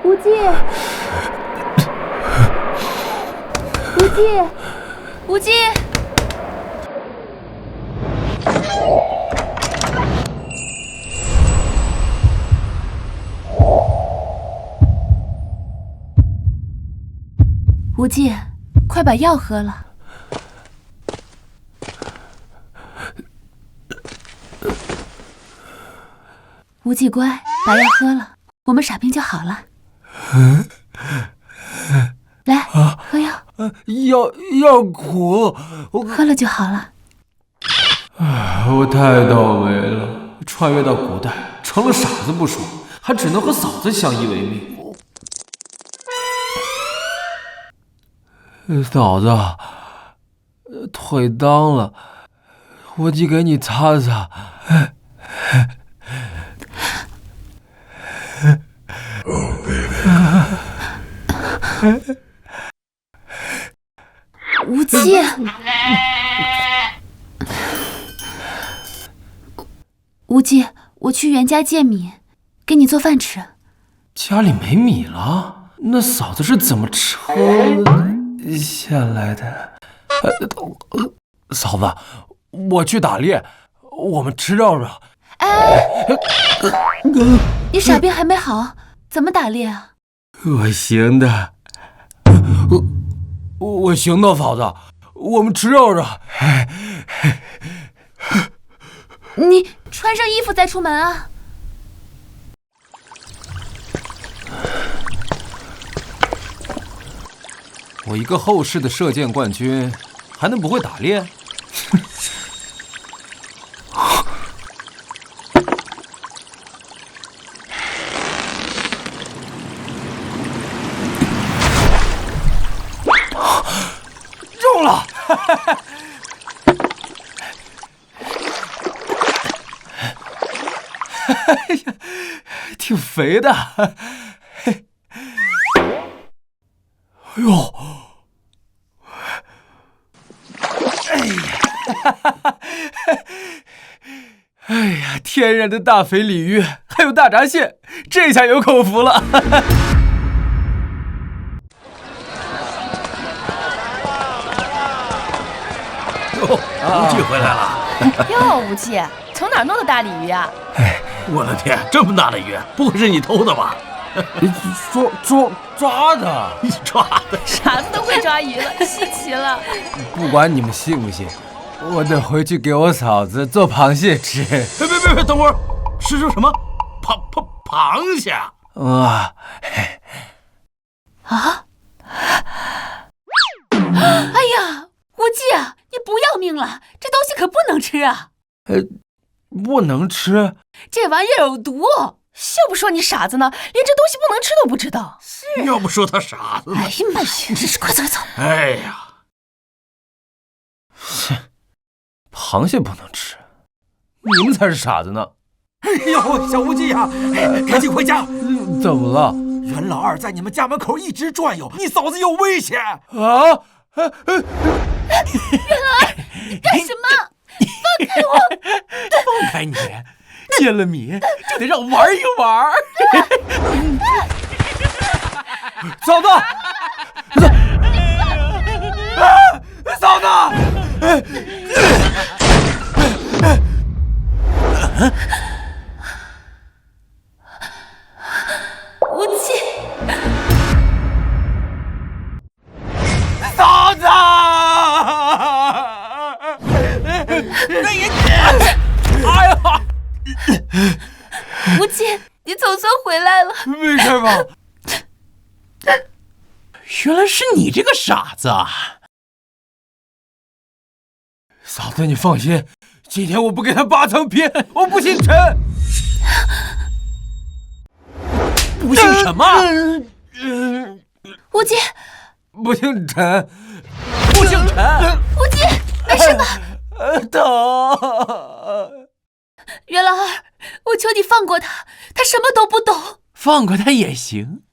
无忌，无忌，无忌！无忌，快把药喝了。无忌乖，把药喝了，我们傻兵就好了。来，喝药。药苦，喝了就好了。我太倒霉了，穿越到古代，成了傻子不说，还只能和嫂子相依为命。嫂子，腿脏了，我去给你擦擦。无忌，无忌，我去袁家借米，给你做饭吃。家里没米了？那嫂子是怎么吃下来的？嫂子，我去打猎，我们吃肉肉。你傻兵还没好，怎么打猎啊？我行的，我行的，嫂子，我们吃肉肉。你穿上衣服再出门啊！我一个后世的射箭冠军，还能不会打猎？中了！哎呀，挺肥的。哎呦！哎呀，天然的大肥鲤鱼，还有大闸蟹，这下有口福了。无忌回来了。哟，无忌，从哪儿弄的大鲤鱼啊？哎，我的天，这么大的鱼，不会是你偷的吧？抓的，你抓的，傻子都会抓鱼了，稀奇了。不管你们信不信，我得回去给我嫂子做螃蟹吃。别，等会儿，是什么？螃蟹？啊！哎呀，无忌啊，你不要命了？这东西可不能吃啊！不能吃？这玩意儿有毒。就不说你傻子呢，连这东西不能吃都不知道。是，要不说他傻子呢。哎呀妈呀，真是快走快走！哎呀，螃蟹不能吃，你们才是傻子呢！哎呦，小无忌呀，赶紧回家！怎么了？袁老二在你们家门口一直转悠，你嫂子有危险！啊！袁老二，你干什么？放开我！放开你！借了米就得让玩一玩。嫂子，嫂子！无忌，嫂子！哎呀！无忌，你总算回来了。没事吧？原来是你这个傻子啊！嫂子，你放心，今天我不给他扒层皮，我不姓陈。不姓什么？无忌，不姓陈。不姓陈。无忌，没事吧？疼。袁老二，我求你放过他，他什么都不懂。放过他也行，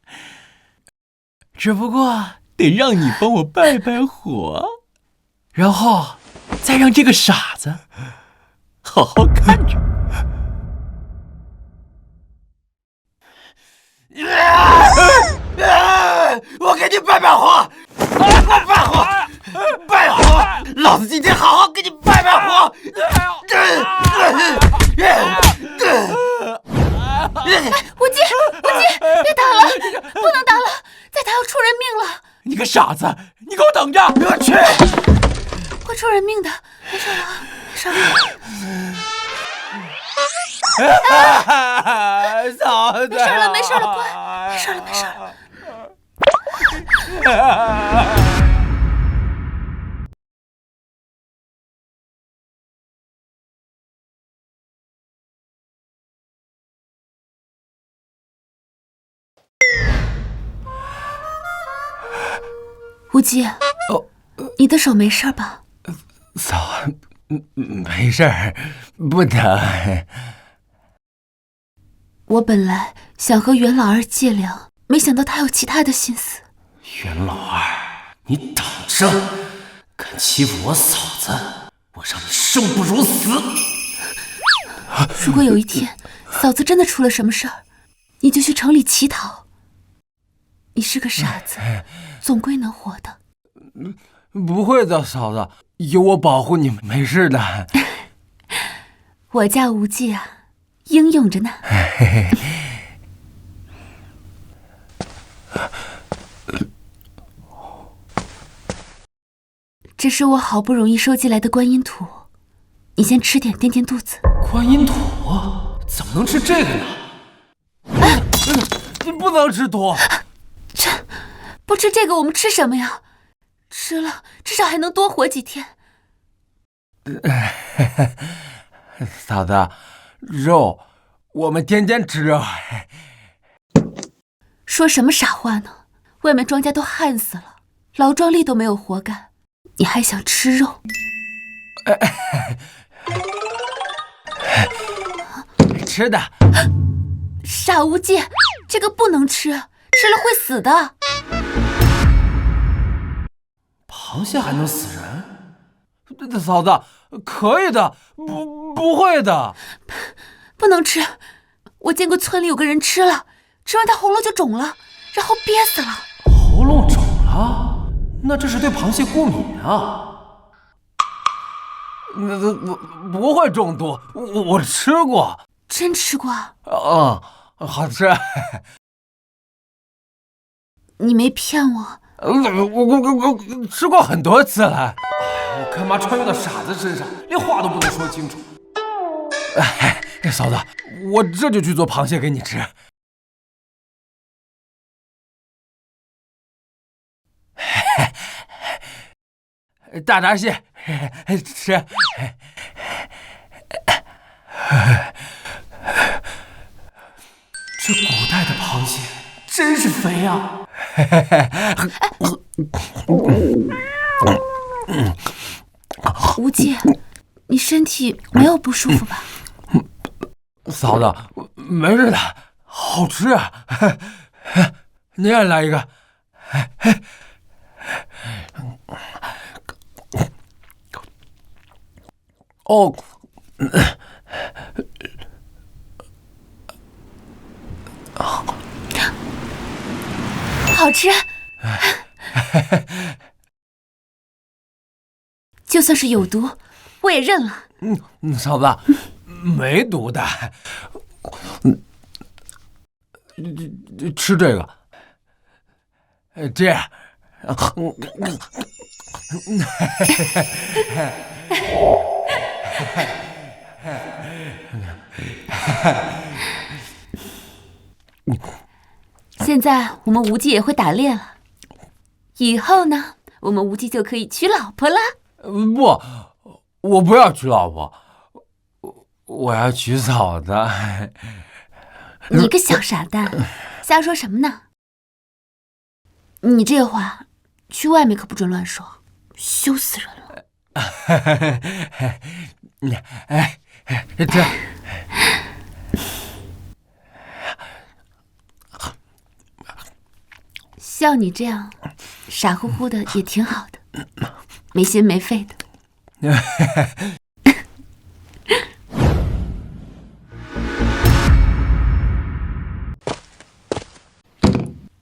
只不过得让你帮我拜拜火，然后再让这个傻子好好看着。傻子，你给我等着！我去！会出人命的，没事了，没事了。嫂子，没事了，没事了，乖，没事了，没事了。无忌，你的手没事吧？嫂，没事儿，不疼。我本来想和袁老二借粮，没想到他有其他的心思。袁老二，你等着！敢欺负我嫂子，我让你生不如死！如果有一天嫂子真的出了什么事儿，你就去城里乞讨。你是个傻子，总归能活的。不会的，嫂子，有我保护你，没事的。我家无忌啊，英勇着呢。这是我好不容易收集来的观音土，你先吃点垫垫肚子。观音土怎么能吃这个呢？你不能吃土。不吃这个我们吃什么呀？吃了至少还能多活几天。嫂子，肉我们天天吃肉。说什么傻话呢？外面庄稼都旱死了，劳庄力都没有活干，你还想吃肉？吃的。傻无忌，这个不能吃，吃了会死的。螃蟹还能死人？嫂子，可以的，不会的。不能吃，我见过村里有个人吃了，吃完他喉咙就肿了，然后憋死了。喉咙肿了？那这是对螃蟹过敏啊。不会中毒，我吃过。真吃过啊？好吃。你没骗我？我吃过很多次了。我看妈穿越到傻子身上，连话都不能说清楚。嫂子，我这就去做螃蟹给你吃。大闸蟹，吃。这古代的螃蟹真是肥啊！无忌，你身体没有不舒服吧？嫂子，没事的，好吃啊！你也来一个。哦，好吃。就算是有毒，我也认了。嫂子，没毒的。吃这个，这样。现在我们无忌也会打猎了，以后呢，我们无忌就可以娶老婆啦。不，我不要娶老婆，我要娶嫂子。你个小傻蛋，瞎说什么呢？你这话去外面可不准乱说，羞死人了。这。像你这样傻乎乎的也挺好的，没心没肺的。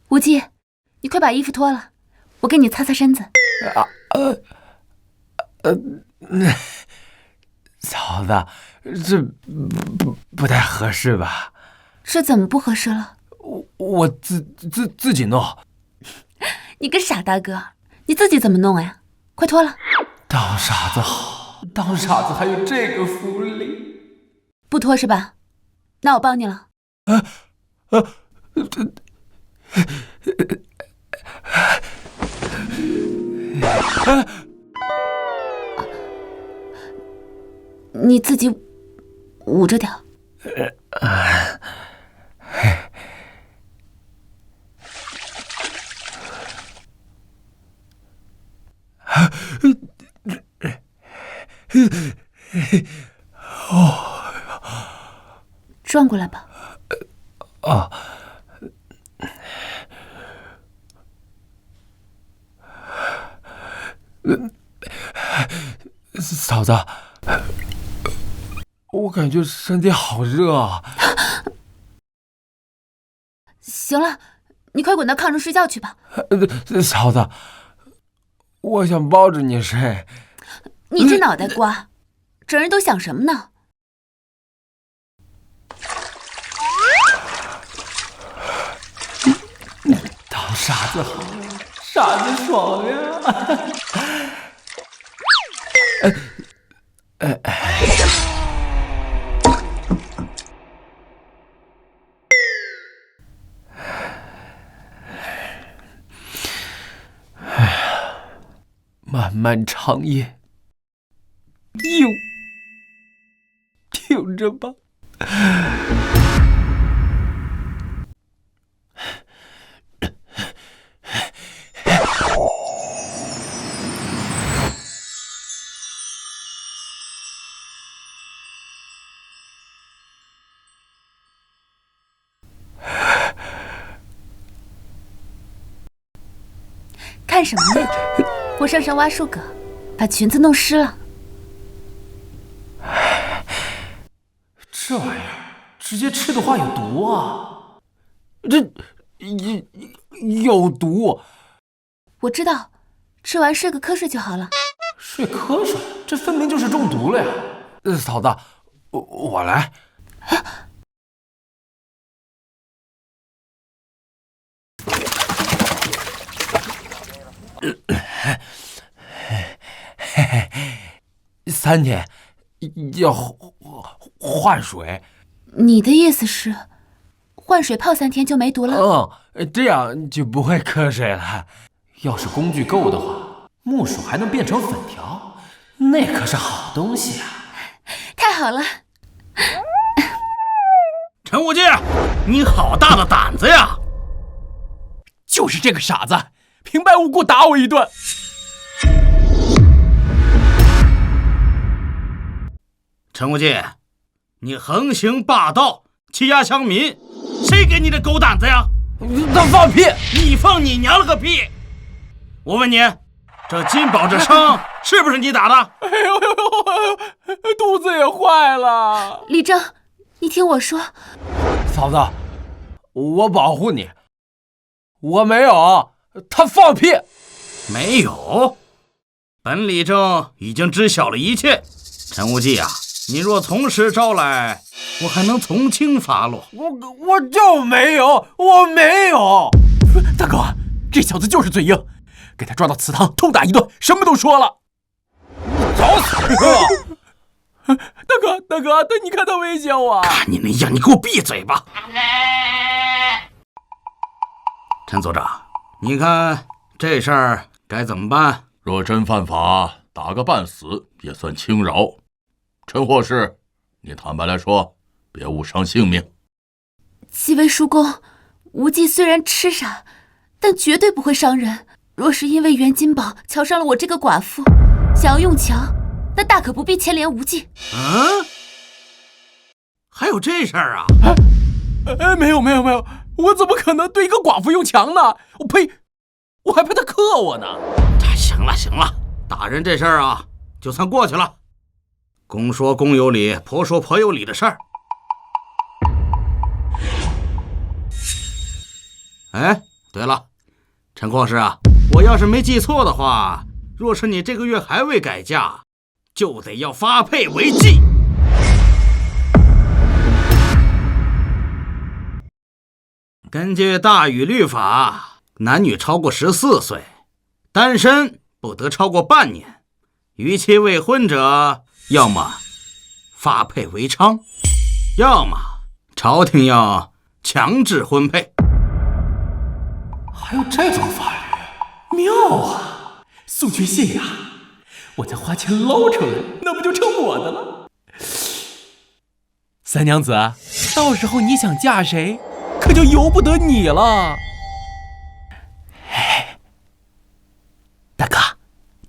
无忌，你快把衣服脱了，我给你擦擦身子。嫂子，这不太合适吧？这怎么不合适了？我自己弄。你个傻大个，你自己怎么弄呀？快脱了！当傻子好，当傻子还有这个福利。不脱是吧？那我帮你了。你自己捂着点。转过来吧。嫂子，我感觉身体好热啊。行了，你快滚到炕上睡觉去吧。嫂子，我想抱着你睡。你这脑袋瓜，整人都想什么呢？当傻子好，傻子爽呀！漫漫长夜，挺着吧。看什么呢？我上山挖树葛，把裙子弄湿了。这玩意儿直接吃的话有毒啊！这有毒！我知道，吃完睡个瞌睡就好了。睡瞌睡，这分明就是中毒了呀！嫂子，我来。3天要换水。你的意思是，换水泡3天就没毒了？这样就不会瞌睡了。要是工具够的话，木薯还能变成粉条，那可是好东西啊！太好了！陈无忌，你好大的胆子呀！就是这个傻子，平白无故打我一顿。陈无忌，你横行霸道，欺压乡民，谁给你的狗胆子呀？他放屁！你放你娘了个屁！我问你，这金宝这伤是不是你打的？哎呦，肚子也坏了。李正，你听我说。嫂子，我保护你。我没有，他放屁。没有，本李正已经知晓了一切。陈无忌啊，你若从实招来，我还能从轻发落。我就没有，我没有。大哥，这小子就是嘴硬，给他抓到祠堂痛打一顿，什么都说了。找死啊！大哥，你看他威胁我。看你那样，你给我闭嘴吧！陈组长，你看这事儿该怎么办？若真犯法，打个半死也算轻饶。陈霍氏，你坦白来说，别误伤性命。几位叔公，无忌虽然痴傻，但绝对不会伤人。若是因为袁金宝瞧上了我这个寡妇，想要用强，那大可不必牵连无忌。还有这事儿啊？没有，我怎么可能对一个寡妇用强呢？我呸！我还怕他克我呢。行了，打人这事儿啊，就算过去了。公说公有理，婆说婆有理的事儿。哎，对了，陈阔士啊，我要是没记错的话，若是你这个月还未改嫁，就得要发配为妓。根据大禹律法，男女超过14岁，单身不得超过半年，逾期未婚者，要么发配为娼，要么朝廷要强制婚配。还有这种法律，妙啊！送去县衙，我再花钱捞出来，那不就成我的了？三娘子，到时候你想嫁谁，可就由不得你了。大哥，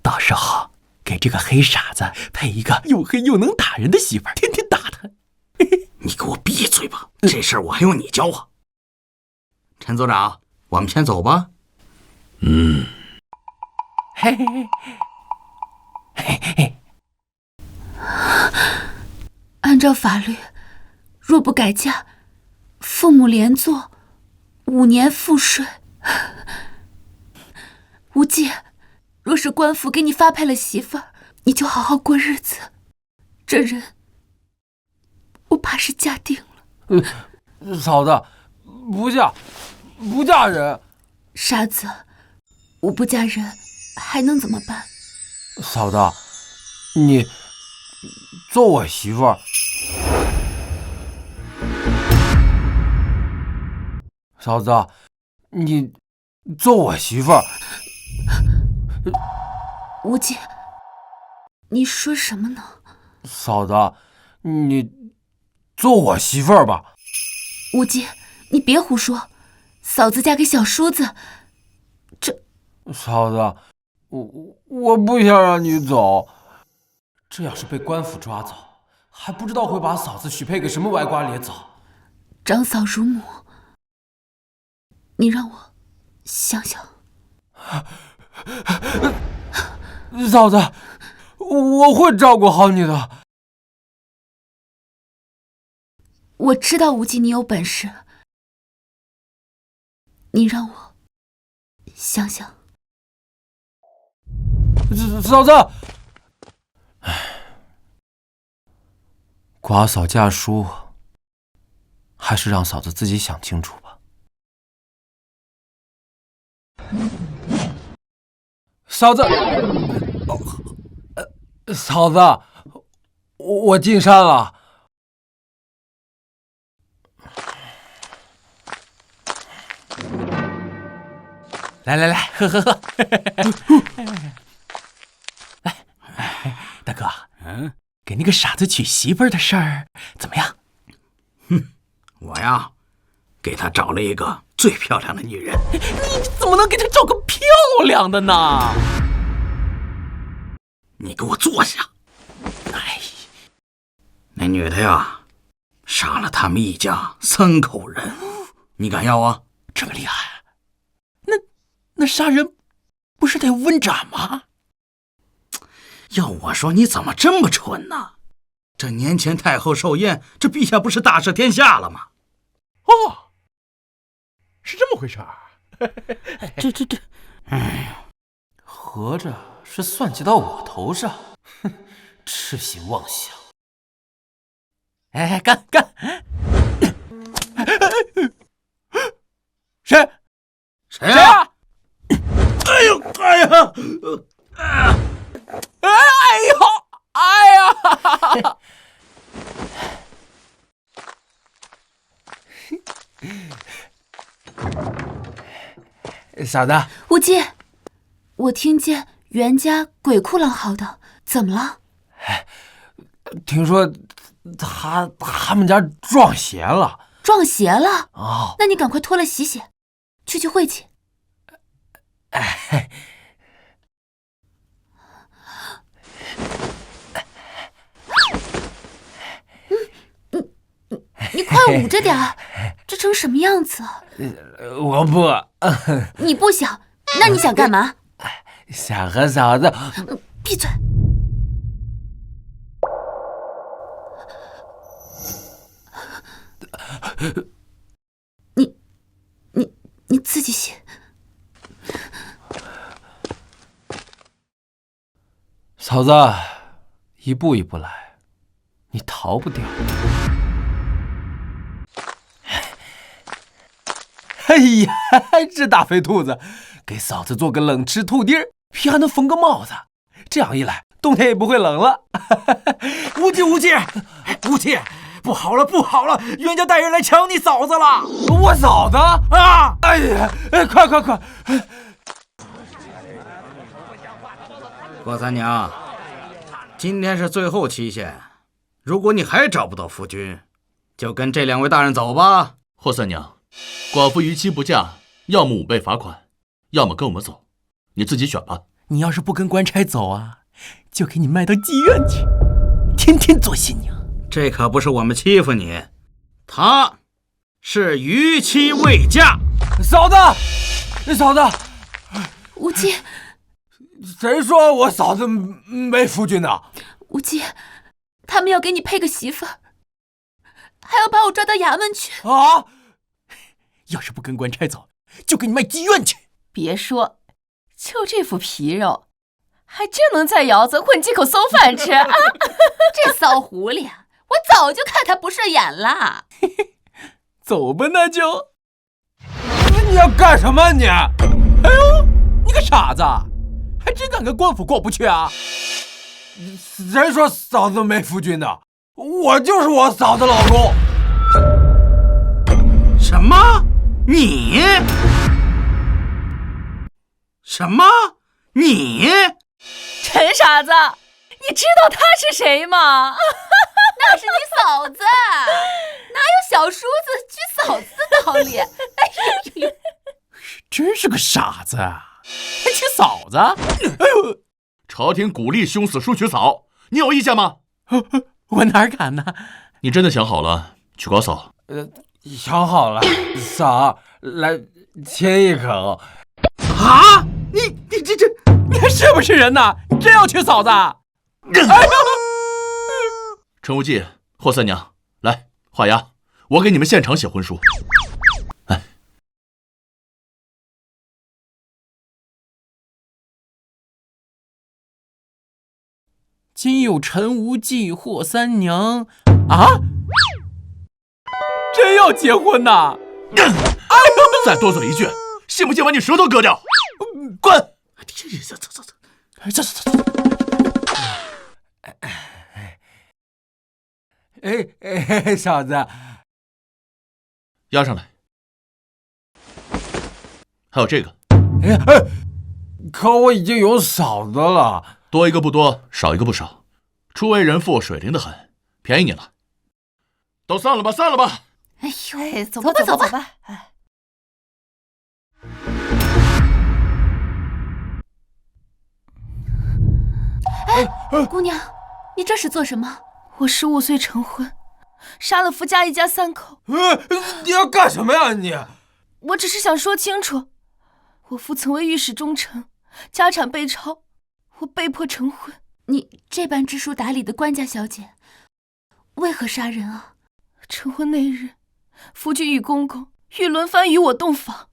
到时候给这个黑傻子配一个又黑又能打人的媳妇儿，天天打他。你给我闭嘴吧，这事儿我还用你教啊？陈组长，我们先走吧。嘿嘿嘿嘿嘿。按照法律，若不改嫁，父母连坐5年赋税。无忌，若是官府给你发配了媳妇儿，你就好好过日子。这人，我怕是嫁定了。嫂子，不嫁人。傻子，我不嫁人，还能怎么办？嫂子，你做我媳妇儿。嫂子，你做我媳妇儿。无忌，你说什么呢？嫂子，你做我媳妇儿吧。无忌，你别胡说，嫂子嫁给小叔子，这……嫂子，我不想让你走。这要是被官府抓走，还不知道会把嫂子许配给什么歪瓜裂枣。长嫂如母，你让我想想。嫂子，我会照顾好你的。我知道无忌你有本事，你让我想想。嫂子，寡嫂嫁书，还是让嫂子自己想清楚吧。嫂子，嫂子，我进山了。来，喝。来，大哥，给那个傻子娶媳妇儿的事儿怎么样？我呀，给他找了一个最漂亮的女人。你怎么能给他找个漂亮的呢？你给我坐下。哎，那女的呀，杀了他们一家3口人，你敢要啊？这么厉害？那杀人不是得问斩吗？要我说，你怎么这么蠢呢？这年前太后寿宴，这陛下不是大赦天下了吗？哦，是这么回事儿。这，哎呀，合着是算计到我头上，哼，痴心妄想。哎，干！谁啊？哎呀！嫂子，无忌，我听见袁家鬼哭狼嚎的，怎么了？听说他们家撞邪了。撞邪了？哦，那你赶快脱了洗洗，去晦气。你快捂着点儿，这成什么样子？我不。你不想，那你想干嘛？想和嫂子。闭嘴！你自己洗。嫂子，一步一步来，你逃不掉。哎呀，这大肥兔子，给嫂子做个冷吃兔丁，皮还能缝个帽子，这样一来，冬天也不会冷了。无忌，无忌，不好了，不好了！袁家带人来抢你嫂子了！我嫂子啊！哎呀，快！郭三娘，今天是最后期限，如果你还找不到夫君，就跟这2位大人走吧。霍三娘，寡妇逾期不嫁，要么5倍罚款，要么跟我们走，你自己选吧。你要是不跟官差走啊，就给你卖到妓院去，天天做新娘。这可不是我们欺负你，她是逾期未嫁。嫂子，无忌，谁说我嫂子没夫君呢？无忌，他们要给你配个媳妇儿，还要把我抓到衙门去。啊！要是不跟官差走，就给你卖妓院去。别说，就这副皮肉，还真能在窑子混几口馊饭吃啊！这骚狐狸，我早就看他不顺眼了。走吧，那就。你要干什么你？哎呦，你个傻子，还真敢跟官府过不去啊？谁说嫂子没夫君的？我就是我嫂子老公。什么？你？什么？你？陈傻子，你知道他是谁吗？那是你嫂子，哪有小叔子娶嫂子的道理？哎呦，真是个傻子，还娶嫂子？哎呦，朝廷鼓励兄死叔娶嫂，你有意见吗？我哪敢呢？你真的想好了娶高嫂？想好了，嫂，来亲一口。啊！你你还是不是人呐？你真要娶嫂子？哎呦！陈无忌、霍三娘，来画押，我给你们现场写婚书。哎，今有陈无忌、霍三娘啊，真要结婚呐！哎呦，再多嘴一句，信不信把你舌头割掉？滚！走。哎，嫂子，押上来。还有这个，可我已经有嫂子了。多一个不多，少一个不少。初为人父，水灵得很，便宜你了。都散了吧，散了吧。哎呦，哎，走吧。哎，姑娘，你这是做什么？我15岁成婚，杀了夫家一家3口。你要干什么呀你？我只是想说清楚，我父曾为御史中丞，家产被抄，我被迫成婚。你这般知书达理的官家小姐，为何杀人啊？成婚那日，夫君与公公欲轮番与我洞房，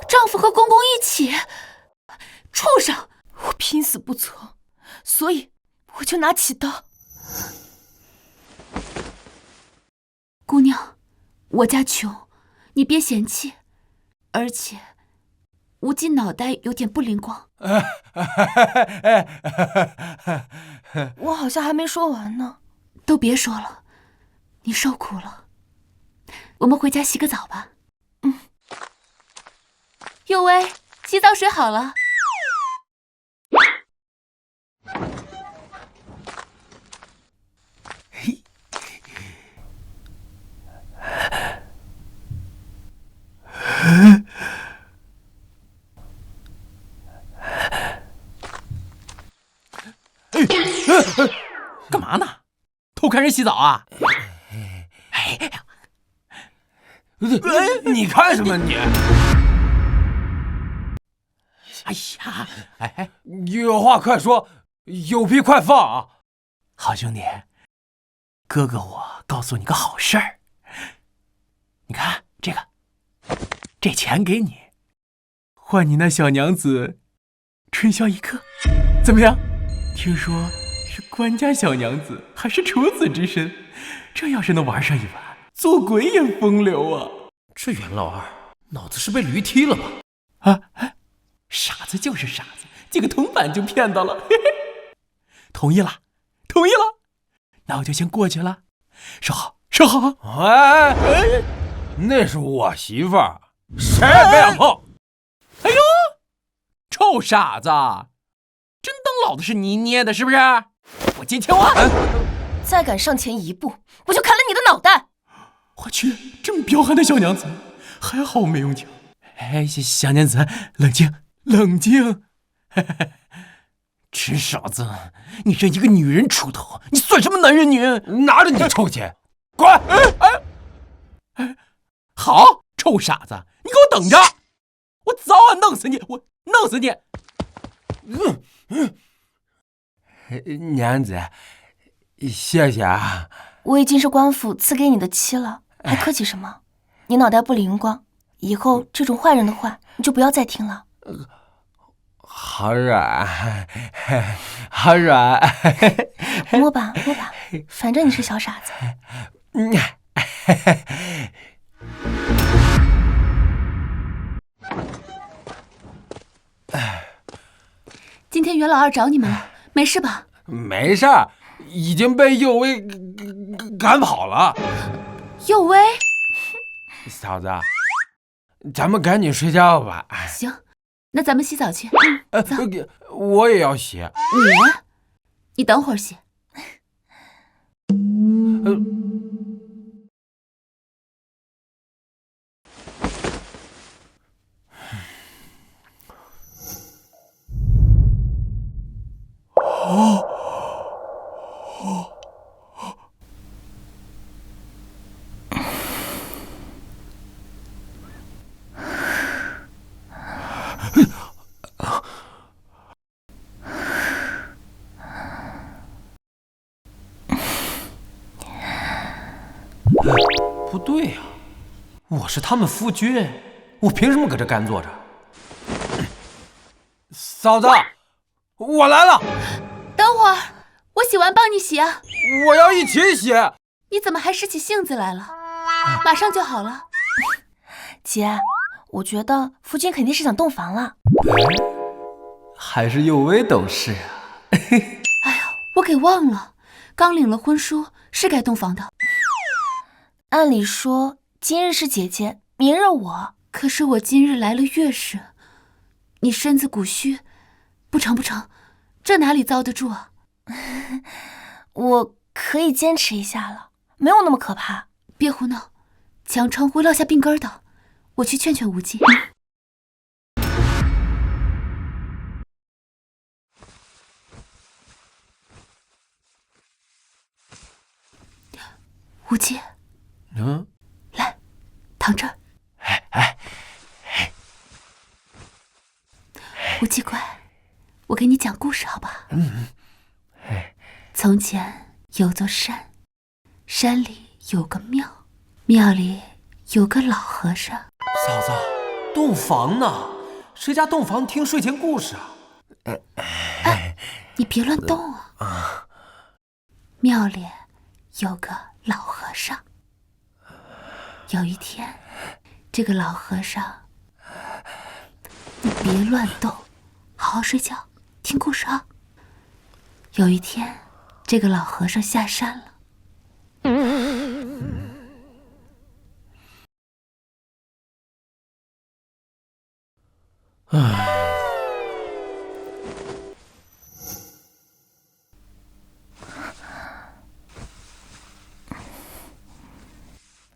丈夫和公公一起，畜生！我拼死不从，所以我就拿起刀。姑娘，我家穷，你别嫌弃。而且，无忌脑袋有点不灵光。我好像还没说完呢。都别说了，你受苦了。我们回家洗个澡吧。佑薇，洗澡水好了。干嘛呢？偷看人洗澡啊？你看什么你？哎呀，哎，有话快说，有屁快放啊！好兄弟，哥哥我告诉你个好事儿。你看这个，这钱给你，换你那小娘子春宵一刻，怎么样？听说是官家小娘子，还是处子之身，这要是能玩上一晚，做鬼也风流啊！这袁老二脑子是被驴踢了吧？啊，傻子就是傻子，几个铜板就骗到了。嘿嘿，同意了，同意了，那我就先过去了。说好，说好。哎，那是我媳妇儿，谁也别想碰。哎呦，臭傻子，真当老子是泥捏的，是不是？我金钱王。再敢上前一步，我就砍了你的脑袋！我去，这么彪悍的小娘子，还好我没用枪。哎，小娘子，冷静，冷静。吃傻子，你这一个女人出头，你算什么男人女？拿着你臭钱，滚！好，臭傻子，你给我等着，我早晚弄死你，我弄死你！娘子，谢谢啊。我已经是官府赐给你的妻了，还客气什么？你脑袋不灵光，以后这种坏人的话你就不要再听了。好软，好软。摸吧摸吧，反正你是小傻子。今天袁老二找你们了，没事吧？没事儿，已经被右威赶跑了。右威？嫂子，咱们赶紧睡觉吧。行，那咱们洗澡去。走。我也要洗。你等会儿洗。不对呀，我是他们夫君，我凭什么搁这干坐着？嫂子，我来了。等会儿，我洗完帮你洗啊。我要一起洗。你怎么还使起性子来了？马上就好了。姐，我觉得夫君肯定是想洞房了。还是右威懂事啊。哎呀，我给忘了，刚领了婚书，是该洞房的。按理说今日是姐姐，明日我。可是我今日来了月事，你身子骨虚，不成不成，这哪里遭得住啊？我可以坚持一下了，没有那么可怕。别胡闹，强撑会落下病根的。我去劝劝无忌。无忌，来，躺这儿。无忌乖，我给你讲故事好吧？从前有座山，山里有个庙，庙里有个老和尚。嫂子，洞房呢？谁家洞房听睡前故事啊？哎，你别乱动啊！庙里有个老和尚。有一天，这个老和尚，你别乱动，好好睡觉，听故事啊。有一天，这个老和尚下山了。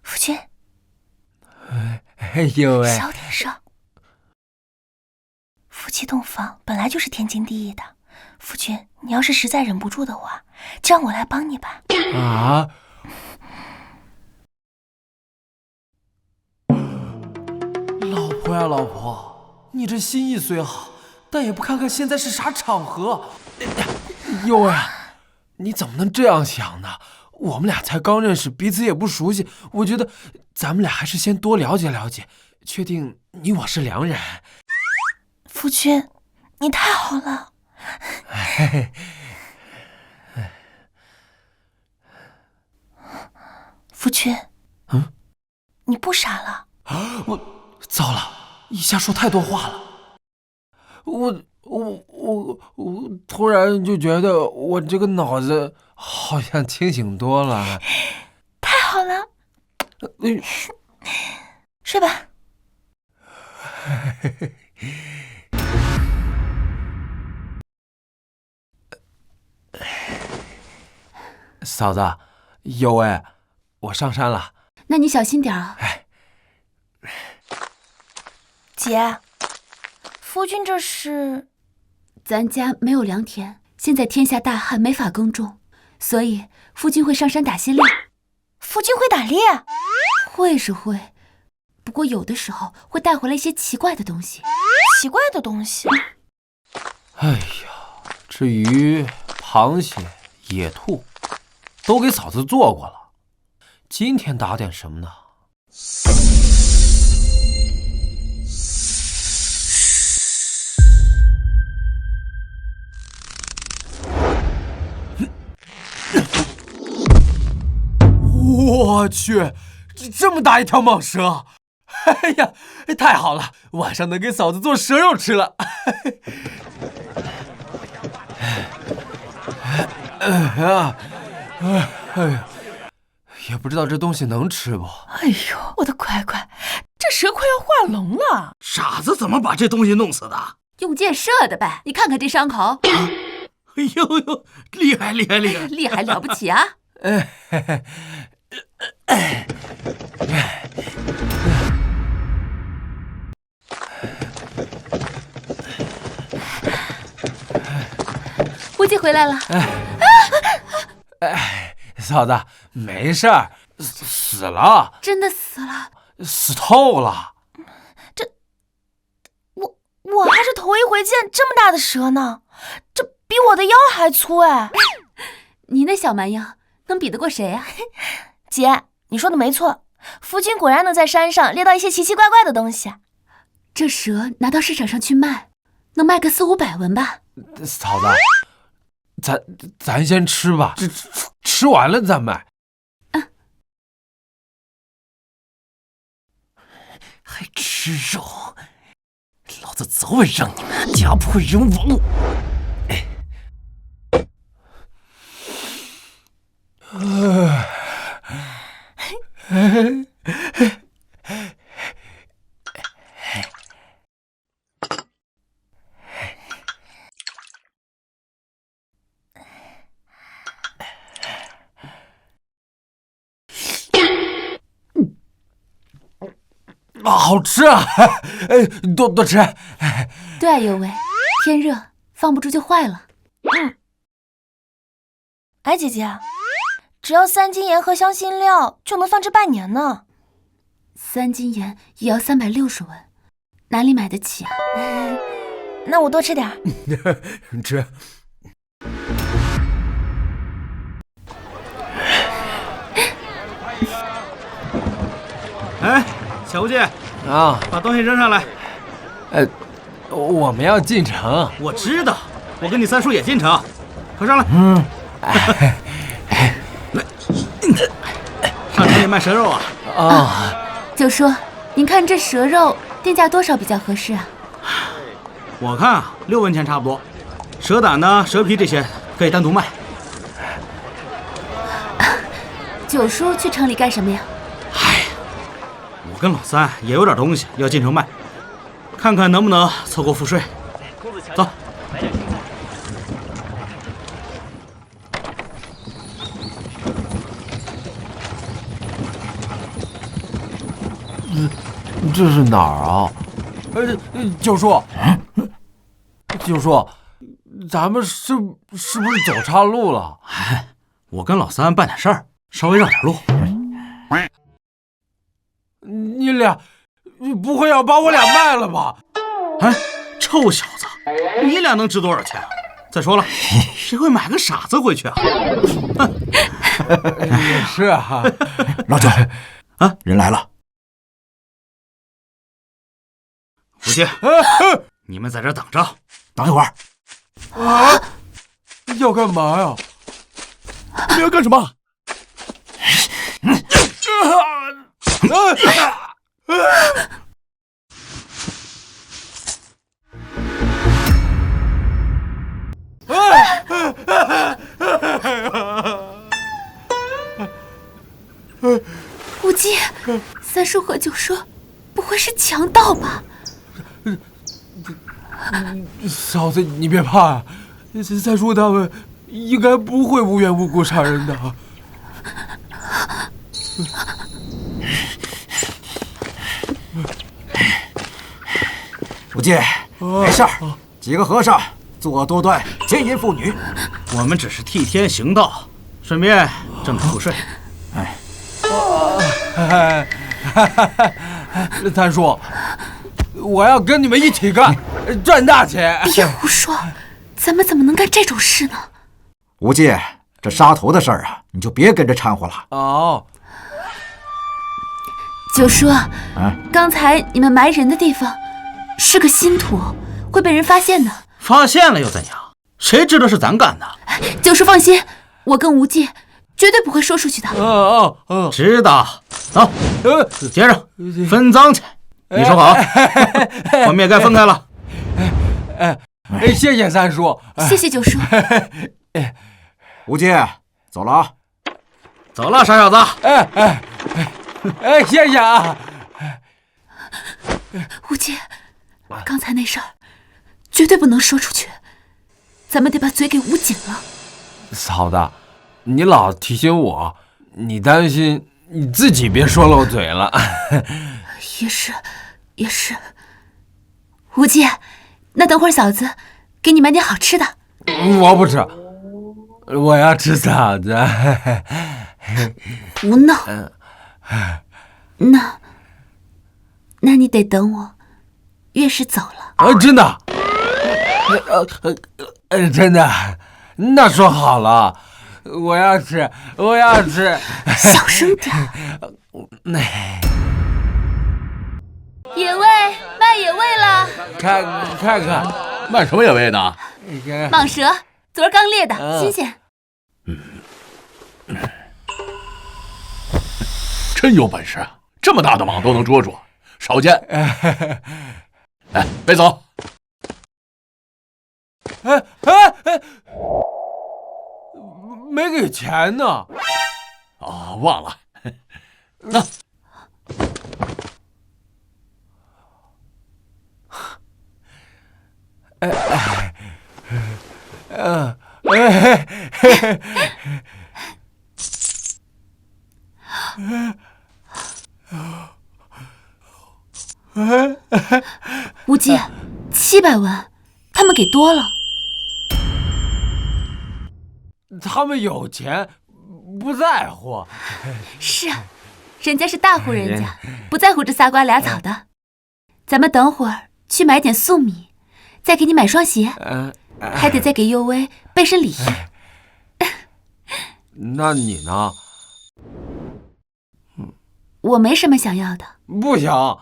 夫君，哎呦喂！小点声。夫妻洞房本来就是天经地义的，夫君，你要是实在忍不住的话，就让我来帮你吧。啊！老婆呀，老婆，你这心意虽好，但也不看看现在是啥场合。呦喂，你怎么能这样想呢？我们俩才刚认识，彼此也不熟悉，我觉得咱们俩还是先多了解了解，确定你我是良人。夫君，你太好了。夫君，你不傻了？糟了，一下说太多话了。我突然就觉得我这个脑子好像清醒多了。太好了，睡吧。嫂子，有哎，我上山了。那你小心点啊。姐，夫君这是？咱家没有良田，现在天下大旱，没法耕种，所以夫君会上山打些猎。夫君会打猎？会是会，不过有的时候会带回来一些奇怪的东西。奇怪的东西？哎呀，这鱼、螃蟹、野兔都给嫂子做过了，今天打点什么呢？我去，这么大一条蟒蛇！哎呀，太好了，晚上能给嫂子做蛇肉吃了。也不知道这东西能吃不？哎呦，我的乖乖，这蛇快要化脓了！傻子怎么把这东西弄死的？用箭射的呗，你看看这伤口。哎呦呦，厉害厉害厉害！厉害了不起啊！无忌回来了。嫂子，没事儿，死了，真的死了，死透了。我还是头一回见这么大的蛇呢，这比我的腰还粗哎！你那小蛮腰能比得过谁啊？姐，你说的没错，夫君果然能在山上猎到一些奇奇怪怪的东西。这蛇拿到市场上去卖，能卖个400-500文吧？嫂子，咱先吃吧，吃完了再卖。还吃肉？老子早晚让你们家破人亡！好吃啊！多吃。对啊，尤为天热，放不住就坏了。哎，姐姐，只要3斤盐和香辛料就能放置半年呢。3斤盐也要360文，哪里买得起啊？那我多吃点。吃。哎，小无忌啊，把东西扔上来。我们要进城。我知道，我跟你三叔也进城，快上来。来，上城里卖蛇肉啊？啊，九叔，您看这蛇肉定价多少比较合适啊？我看啊，6文钱差不多。蛇胆呢、蛇皮这些可以单独卖。九叔去城里干什么呀？我跟老三也有点东西要进城卖，看看能不能凑够赋税。走。这是哪儿啊？九叔，九叔，咱们是不是走岔路了？我跟老三办点事儿，稍微绕点路。你俩不会要把我俩卖了吧？哎，臭小子，你俩能值多少钱啊？再说了，谁会买个傻子回去啊？也是啊。老九，啊，人来了。无忌，你们在这等着，等一会儿。啊！要干嘛呀？你要干什么？无忌，三叔和九叔不会是强盗吧？嫂子，你别怕啊，三叔他们应该不会无缘无故杀人的。无忌，没事儿，几个和尚作恶多端，奸淫妇女。我们只是替天行道，顺便挣点赋税。三叔，我要跟你们一起干，赚大钱。别胡说，咱们怎么能干这种事呢？无忌，这杀头的事儿啊，你就别跟着掺和了。哦，九叔，刚才你们埋人的地方是个新土，会被人发现的。发现了又怎样？谁知道是咱干的？九叔放心，我跟无忌绝对不会说出去的。知道。走，接着分赃去。你收好，我们也该分开了。谢谢三叔，谢谢九叔。无忌，走了啊！走了，傻小子。谢谢啊。无忌，刚才那事儿绝对不能说出去，咱们得把嘴给捂紧了。嫂子，你老提醒我，你担心你自己别说漏嘴了。也是。无忌，那等会儿嫂子给你买点好吃的。我不吃，我要吃嫂子。胡闹。那你得等我月事走了。真的？真的？那说好了，我要吃。小声点。野味，卖野味了。看，卖什么野味呢？蟒蛇，昨儿刚猎的，新鲜。真有本事，这么大的蟒都能捉住，少见。背走。没给钱呢。忘了。那。无忌，700万，他们给多了。他们有钱，不在乎。是啊，人家是大户人家，不在乎这仨瓜俩枣的。咱们等会儿去买点粟米，再给你买双鞋，还得再给佑薇备身礼衣。那你呢？我没什么想要的。不想。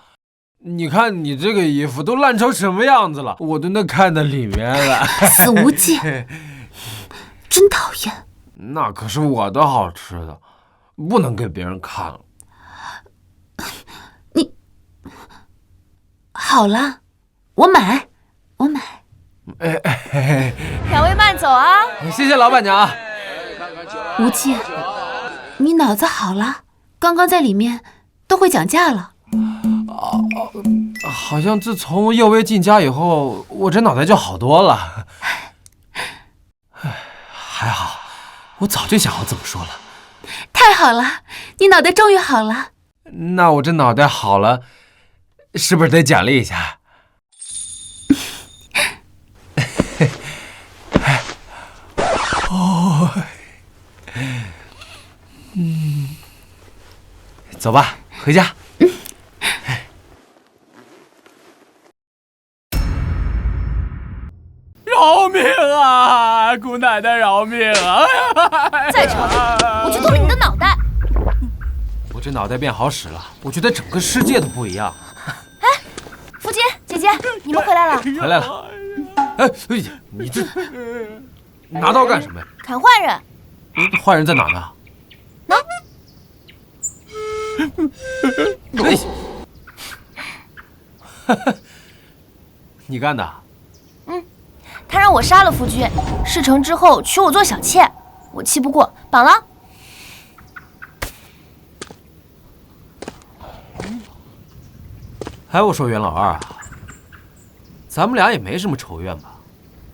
你看你这个衣服都烂成什么样子了，我都能看到里面了。死无忌，真讨厌。那可是我的好吃的，不能给别人看了。你好了，我买。两位慢走啊！谢谢老板娘。无忌，你脑子好了？刚刚在里面都会讲价了。好像自从佑薇进家以后，我这脑袋就好多了。还好，我早就想好怎么说了。太好了，你脑袋终于好了。那我这脑袋好了，是不是得奖励一下？走吧，回家。饶命啊！姑奶奶饶命啊！再吵，我去剁了你的脑袋！我这脑袋变好使了，我觉得整个世界都不一样。福姐姐姐，你们回来了。回来了。你这拿刀干什么呀？砍坏人。坏人在哪呢？你干的？他让让我杀了夫君，事成之后娶我做小妾，我气不过，绑了。哎，我说袁老二啊，咱们俩也没什么仇怨吧？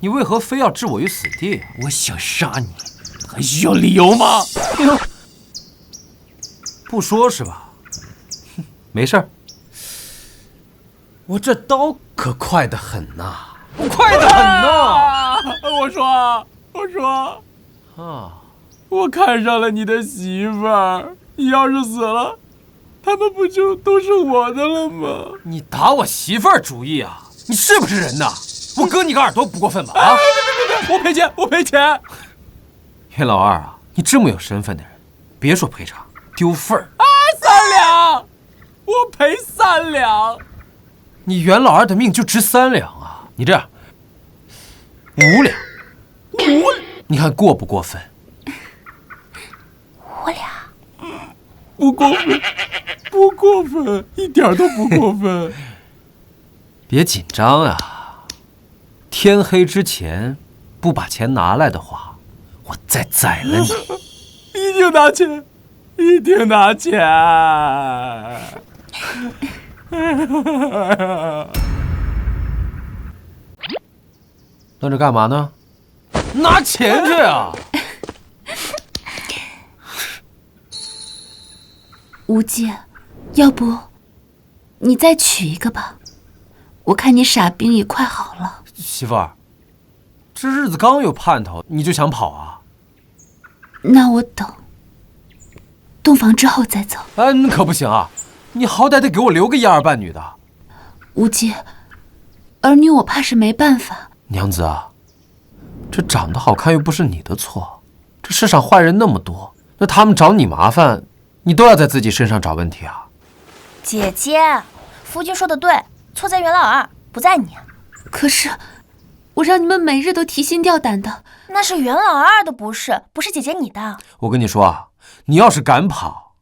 你为何非要置我于死地啊？我想杀你，还需要理由吗？不说是吧？哼，没事儿。我这刀可快得很呐，快得很呐！我说，啊，我看上了你的媳妇儿，你要是死了，他们不就都是我的了吗？你打我媳妇儿主意啊？你是不是人呐？我割你个耳朵不过分吧？啊！我赔钱！袁老二啊，你这么有身份的人，别说赔偿，丢份儿啊！3两，我赔3两。你袁老二的命就值3两啊！你这样，5两，你看过不过分5两，不过分，一点都不过分。别紧张啊！天黑之前不把钱拿来的话，我再宰了你。一定拿钱，一定拿钱！愣着干嘛呢？拿钱去啊！无忌，要不你再娶一个吧？我看你傻病也快好了。媳妇儿，这日子刚有盼头，你就想跑啊？那我等洞房之后再走。那可不行啊！你好歹得给我留个1儿半女的。无忌，儿女我怕是没办法。娘子啊，这长得好看又不是你的错，这世上坏人那么多，那他们找你麻烦，你都要在自己身上找问题啊？姐姐，夫君说的对，错在袁老二，不在你。可是我让你们每日都提心吊胆的。那是袁老二的不是，不是姐姐你的。我跟你说啊，你要是敢跑，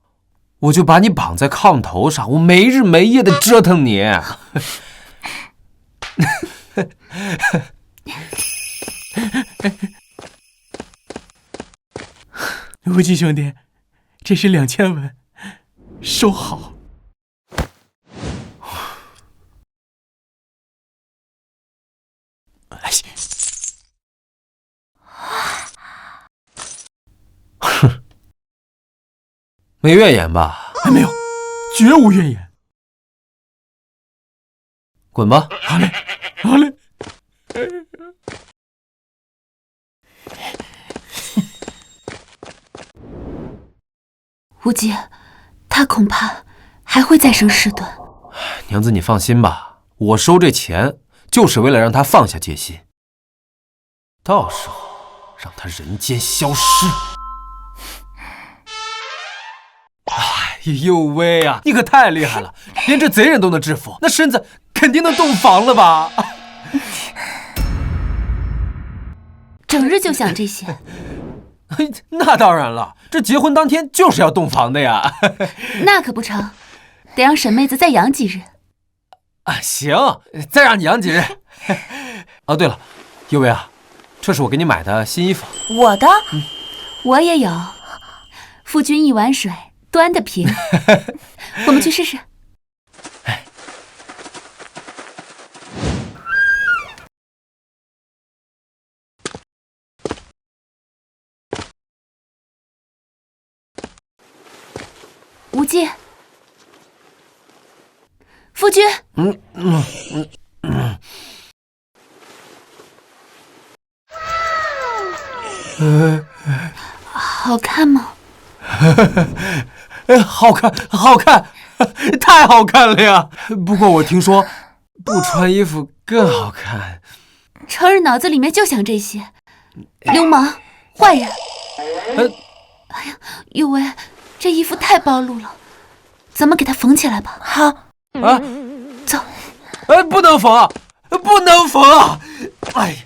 我就把你绑在炕头上，我没日没夜的折腾你。无忌兄弟，这是2000文，收好。哼，没怨言吧？还没有，绝无怨言。滚吧！好嘞，好嘞。无忌，他恐怕还会再生事端。娘子，你放心吧，我收这钱就是为了让他放下戒心，到时候让他人间消失。哎呦喂啊，你可太厉害了，连这贼人都能制服，那身子肯定能洞房了吧？整日就想这些。那当然了，这结婚当天就是要洞房的呀。那可不成，得让沈妹子再养几日。啊，行，再让你养几日。哦，对了，尤为啊，这是我给你买的新衣服。我的？我也有。夫君一碗水，端得平。我们去试试。无忌，夫君。好看吗？好看，好看，太好看了呀！不过我听说，不穿衣服更好看。成日脑子里面就想这些，流氓、坏人。哎呀，有为，这衣服太暴露了，咱们给它缝起来吧。好。啊，走。不能缝啊，不能缝啊！哎。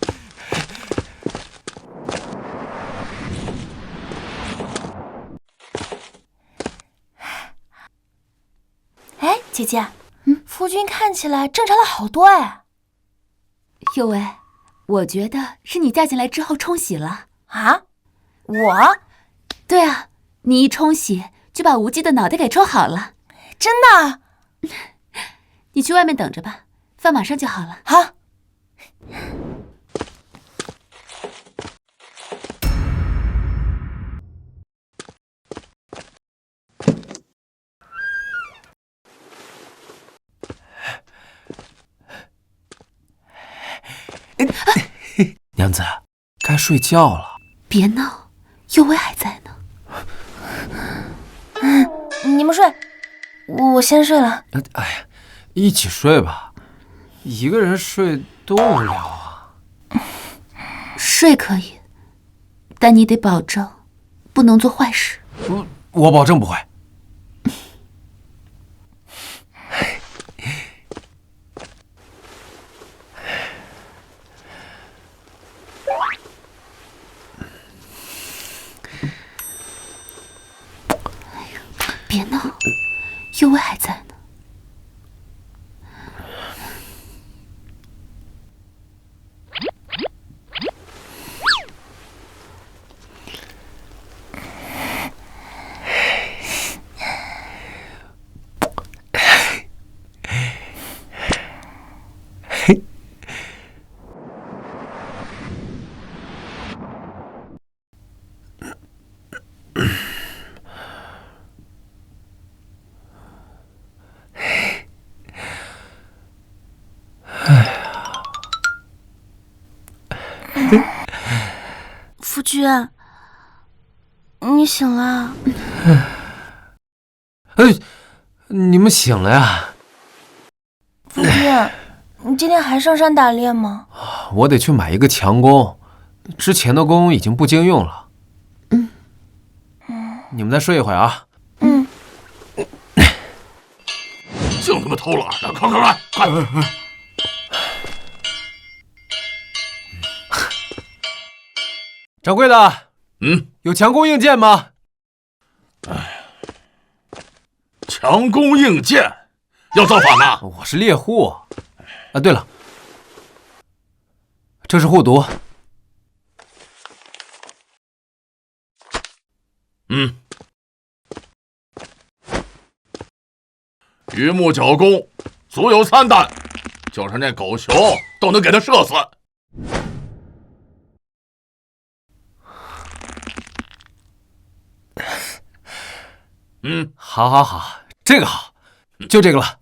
哎，姐姐，夫君看起来正常了好多哎。有为，我觉得是你嫁进来之后冲洗了。啊？我？对啊，你一冲洗就把无忌的脑袋给抽好了。真的？你去外面等着吧，饭马上就好了。好。娘子，该睡觉了。别闹，右威还在呢。你们睡，我先睡了。哎呀，一起睡吧，一个人睡多无聊啊。睡可以，但你得保证不能做坏事。我保证不会。别闹，右威还在呢。夫君，你醒了？你们醒了呀？夫君，你今天还上山打猎吗？我得去买一个强弓，之前的弓已经不经用了。你们再睡一会儿啊。净他妈偷懒的，快！掌柜的，有强弓硬箭吗？强弓硬箭，要造反呐！我是猎户。啊，对了，这是护犊。榆木角弓，足有3弹，就是那狗熊都能给他射死。好，这个好，就这个了。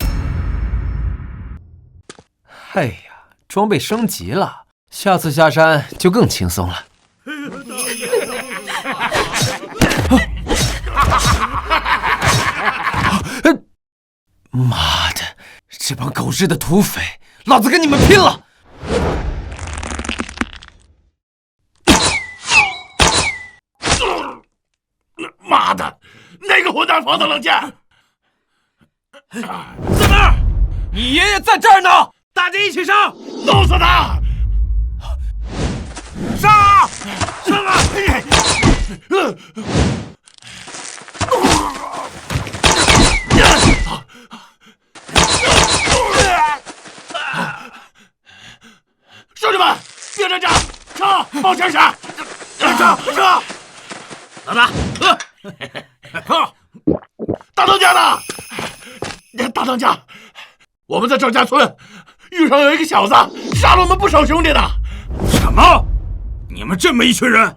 哎呀，装备升级了，下次下山就更轻松了。妈的，这帮狗日的土匪，老子跟你们拼了！妈的，哪个混蛋放的冷箭？四妹，你爷爷在这儿呢，大家一起上，弄死他！上啊！兄弟们，别站着，撤！抱拳闪！撤！老大，大当家的，大当家，我们在郑家村遇上有一个小子杀了我们不少兄弟的。什么？你们这么一群人，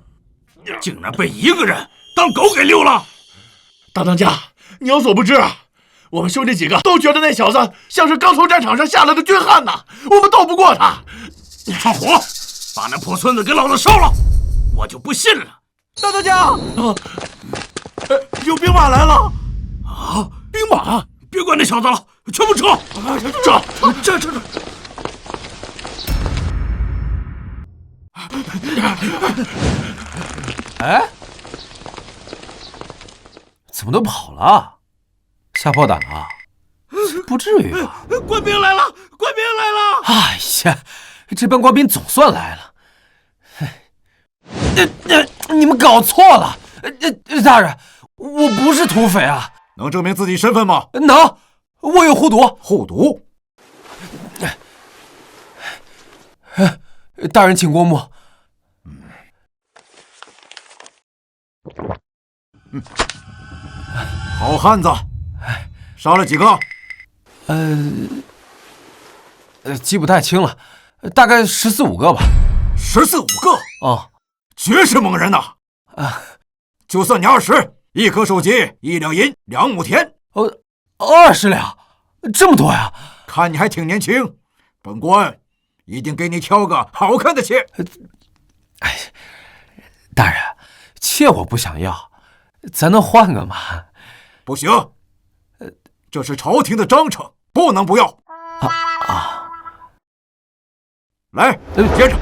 竟然被一个人当狗给溜了！大当家，你有所不知啊，我们兄弟几个都觉得那小子像是刚从战场上下来的军汉呐，我们斗不过他。放火，把那破村子给老子烧了，我就不信了。大当家，有兵马来了！啊，兵马！别管那小子了，全部撤！撤！哎，怎么都跑了？下炮弹了？不至于吧？官兵来了！哎呀，这帮官兵总算来了。你们搞错了，大人，我不是土匪啊！能证明自己身份吗？能，我有护犊。护犊？大人请过目。好汉子，杀了几个？记不太清了，大概14、15个吧。14、15个？哦，绝世猛人呐！就算你20，一颗首级1两银，2亩田。20两，这么多呀？看你还挺年轻，本官一定给你挑个好看的妾。大人，妾我不想要，咱能换个吗？不行，这是朝廷的章程，不能不要。来，接着。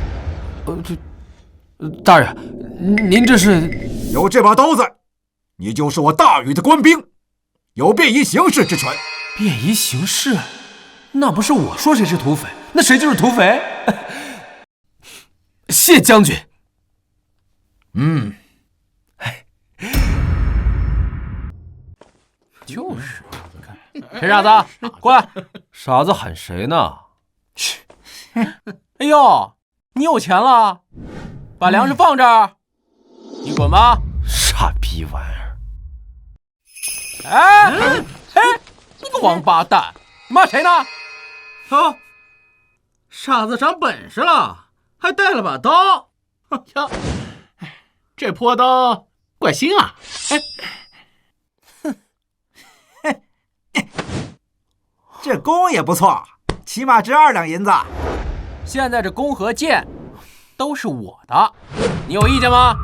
大人，您这是？有这把刀在，你就是我大禹的官兵，有便衣行事之权。便衣行事？那不是我说谁是土匪，那谁就是土匪。谢将军。就是，谁傻子？过来！傻子喊谁呢？哎呦，你有钱了，把粮食放这儿，你滚吧！傻逼玩意儿！哎，你个王八蛋，你骂谁呢？傻子长本事了，还带了把刀。瞧，这破刀怪新啊！这弓也不错，起码值2两银子。现在这弓和箭都是我的，你有意见吗？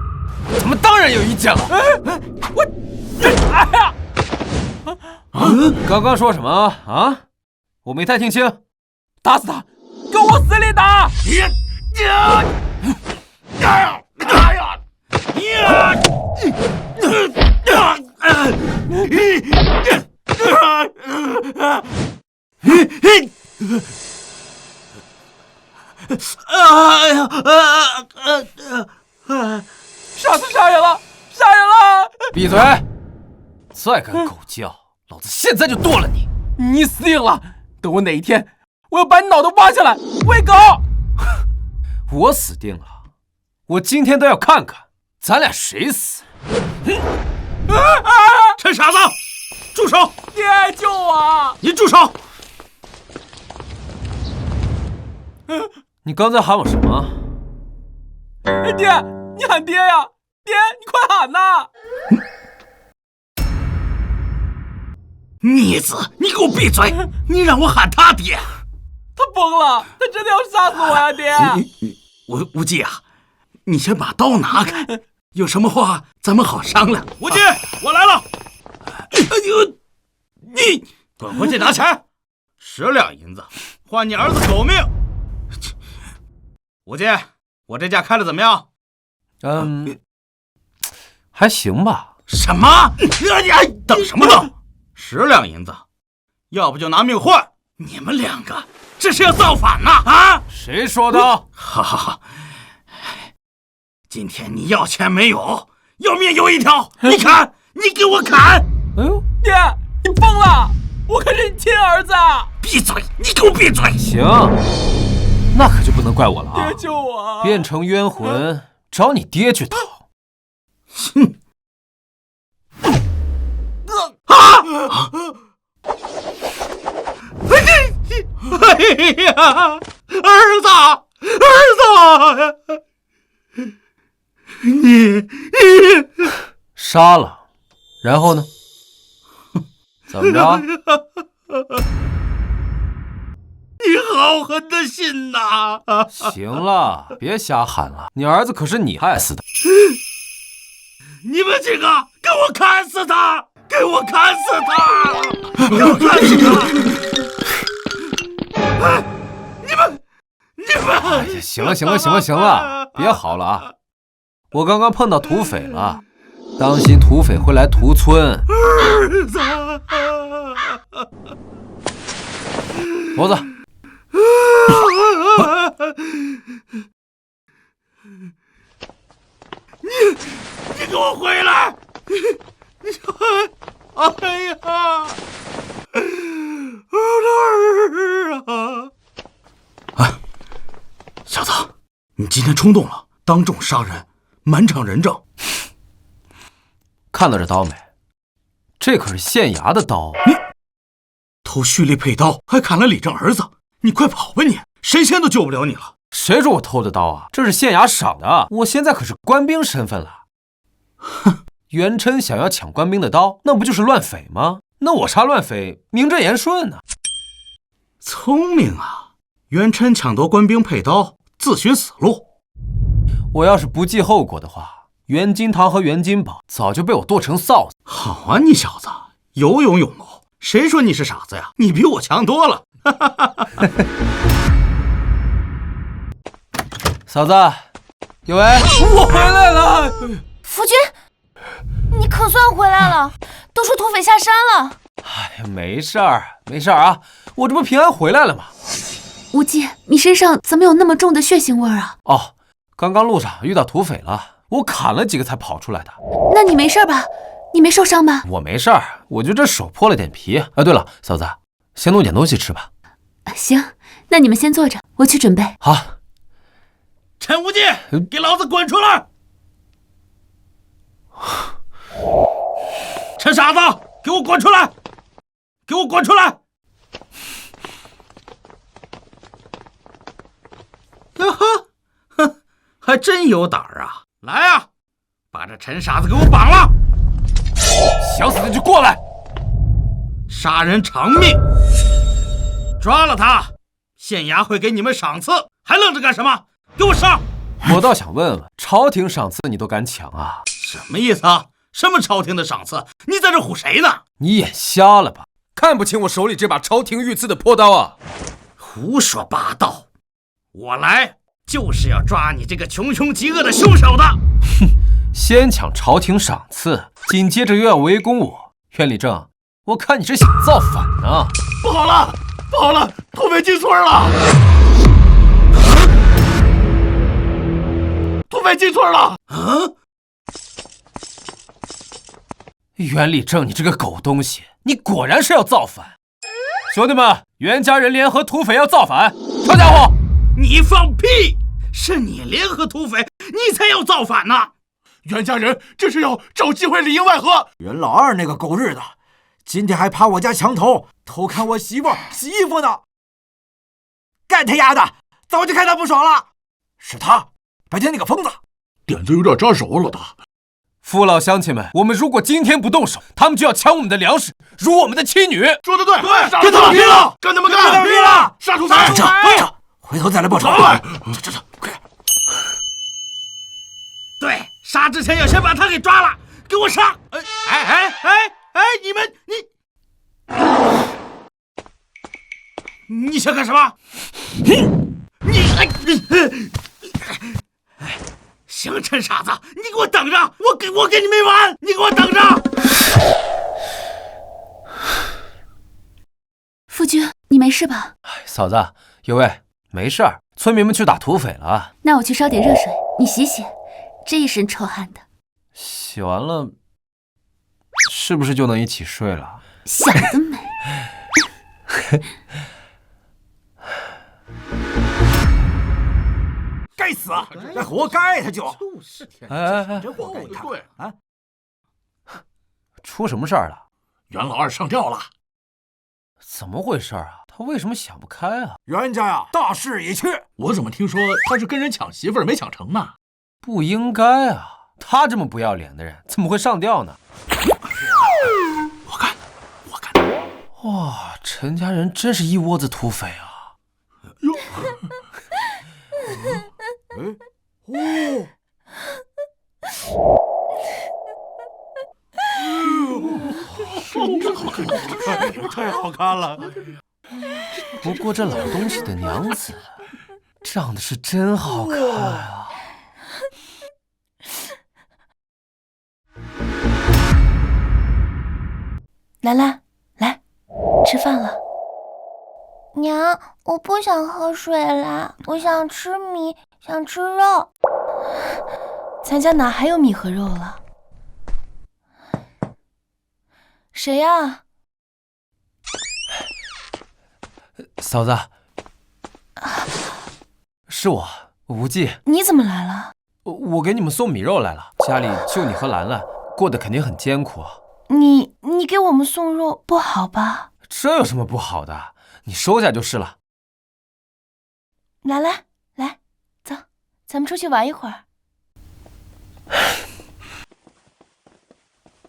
怎么当然有意见了？刚刚说什么啊？我没太听清。打死他！给我往死里打！傻子杀人了！杀人了！闭嘴！再敢狗叫，老子现在就剁了你！你死定了！等我哪一天，我要把你脑袋挖下来喂狗！我死定了！我今天都要看看咱俩谁死！陈傻子，住手！爹，救我！你住手！你刚才喊我什么？爹，你喊爹呀！爹，你快喊呐！逆子，你给我闭嘴！你让我喊他爹！他疯了，他真的要杀死我呀，爹！无忌啊，你先把刀拿开，有什么话咱们好商量。无忌，我来了！你滚回去拿钱，10两银子换你儿子狗命。无忌，我这架开的怎么样？还行吧。什么？等什么等？10两银子，要不就拿命换！你们2个这是要造反呐！啊！谁说的？好，今天你要钱没有，要命有一条！你砍，你给我砍！哎呦，爹，你疯了！我可是你亲儿子！闭嘴！你给我闭嘴！行，那可就不能怪我了啊！爹救我！变成冤魂，找你爹去讨。哼！哎呀，儿子，你杀了，然后呢？怎么着？你好狠的心呐！行了，别瞎喊了，你儿子可是你害死的。你们几个给我砍死他！给我砍死他！给我砍死他！你们！哎呀，行了，别嚎了啊！我刚刚碰到土匪了，当心土匪会来屠村。儿子，脖子。你给我回来！哎呀，我的儿啊！小子，今天冲动了，当众杀人，满场人证。看到这刀没？这可是县衙的刀。你偷蓄力佩刀，还砍了李正儿子，你快跑吧你！神仙都救不了你了。谁说我偷的刀啊？这是县衙赏的，我现在可是官兵身份了。哼，元琛想要抢官兵的刀，那不就是乱匪吗？那我杀乱匪，名正言顺啊。聪明啊！元琛抢夺官兵佩刀，自寻死路。我要是不计后果的话，袁金堂和袁金宝早就被我剁成臊子。好啊，你小子有勇有谋，谁说你是傻子呀？你比我强多了。嫂子，有为，我回来了。夫君，你可算回来了，都说土匪下山了。哎呀，没事儿，没事儿啊，我这不平安回来了吗？无忌，你身上怎么有那么重的血腥味儿啊？哦，刚刚路上遇到土匪了，我砍了几个才跑出来的。那你没事吧？你没受伤吧？我没事儿，我就这手破了点皮。啊，对了，嫂子，先弄点东西吃吧。行，那你们先坐着，我去准备。好。陈无忌，给老子滚出来！陈傻子，给我滚出来！给我滚出来！哟呵，哼，还真有胆儿啊！来啊，把这陈傻子给我绑了！想死的就过来！杀人偿命！抓了他，县衙会给你们赏赐，还愣着干什么？给我上！我倒想问问，朝廷赏赐你都敢抢啊？什么意思啊？什么朝廷的赏赐？你在这唬谁呢？你眼瞎了吧？看不清我手里这把朝廷御赐的破刀啊？胡说八道！我来就是要抓你这个穷凶极恶的凶手的！哼，先抢朝廷赏赐，紧接着又要围攻我，袁立正，我看你是想造反呢！不好了，不好了，土匪进村了！土匪进村了！啊！袁立正，你这个狗东西，你果然是要造反！兄弟们，袁家人联合土匪要造反，抄家伙！你放屁！是你联合土匪，你才要造反呢！袁家人这是要找机会里应外合。袁老二那个狗日的，今天还爬我家墙头偷看我媳妇洗衣服呢！干他丫的！早就看他不爽了。是他，白天那个疯子，点子有点扎手了的。父老乡亲们，我们如果今天不动手，他们就要抢我们的粮食，辱我们的妻女。说得对，跟他们拼了！跟他们干！跟他们拼了！杀土匪！撤！回头再来报仇。撤！快点！对，杀之前要先把他给抓了，给我杀！你想干什么？行，陈傻子，你给我等着！我跟你没完！你给我等着！夫君，你没事吧？嫂子，有为，没事儿，村民们去打土匪了。那我去烧点热水，你洗洗，这一身臭汗的。洗完了，是不是就能一起睡了？想得美！该死啊！这活该他就。哎，真活该！你看对啊，出什么事儿了？袁老二上吊了。怎么回事啊？他为什么想不开啊？袁家呀，大势已去。我怎么听说他是跟人抢媳妇儿没抢成呢？不应该啊！他这么不要脸的人，怎么会上吊呢？我看。哇，陈家人真是一窝子土匪啊！哟，太好看了。不过这老东西的娘子长得是真好看啊！兰兰，来，吃饭了。娘，我不想喝水啦，我想吃米，想吃肉。咱家哪还有米和肉了？谁呀？嫂子，是我，无忌，你怎么来了？我给你们送米肉来了，家里就你和兰兰，过得肯定很艰苦。你给我们送肉不好吧？这有什么不好的？你收下就是了。兰兰，来，走，咱们出去玩一会儿。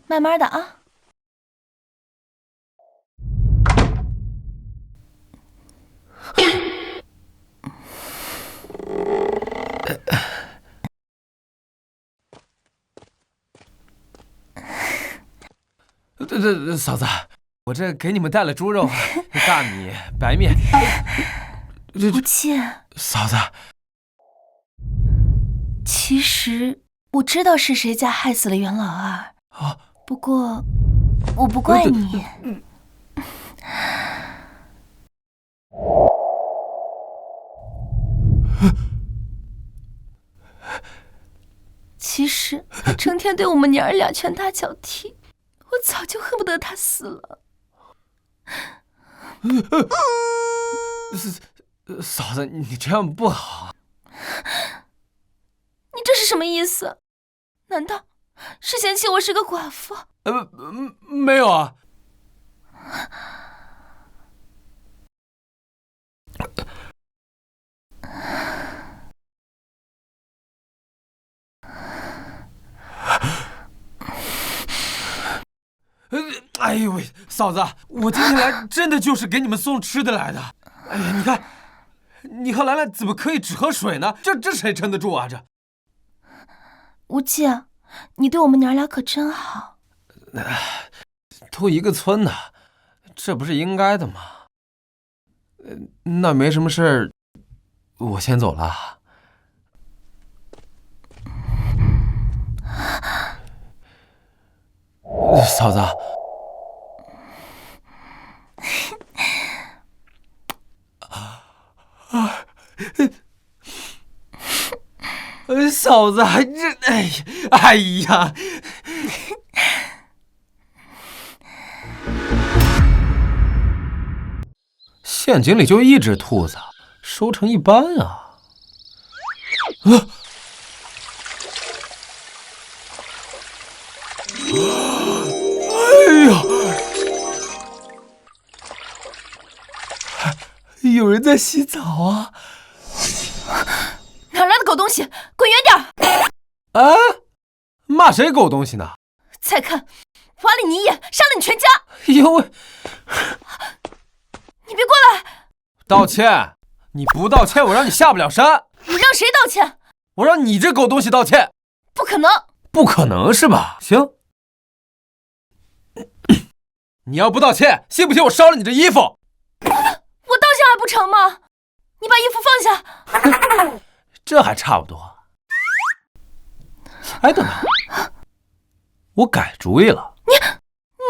慢慢的啊。嫂子，我这给你们带了猪肉、大米、白面。无忌，嫂子，其实我知道是谁家害死了袁老二啊，不过我不怪你。其实他成天对我们娘儿俩拳打脚踢，我早就恨不得他死了。嫂子，你这样不好。你这是什么意思？难道是嫌弃我是个寡妇？没有啊。哎呦喂，嫂子，我今天来真的就是给你们送吃的来的。哎呀，你看，你和兰兰怎么可以只喝水呢？这谁撑得住啊？这无忌，你对我们娘俩可真好。都一个村的，这不是应该的吗？那没什么事儿，我先走了。嫂子，嫂子，哎呀，陷阱里就一只兔子，收成一般啊。有人在洗澡啊！哪来的狗东西，滚远点！啊！骂谁狗东西呢？再看，挖了你一眼，杀了你全家！呦喂！你别过来！道歉！你不道歉，我让你下不了山！你让谁道歉？我让你这狗东西道歉！不可能！不可能是吧？行，你要不道歉，信不信我烧了你这衣服？我道歉还不成吗？你把衣服放下。这还差不多。哎，等等，我改主意了。你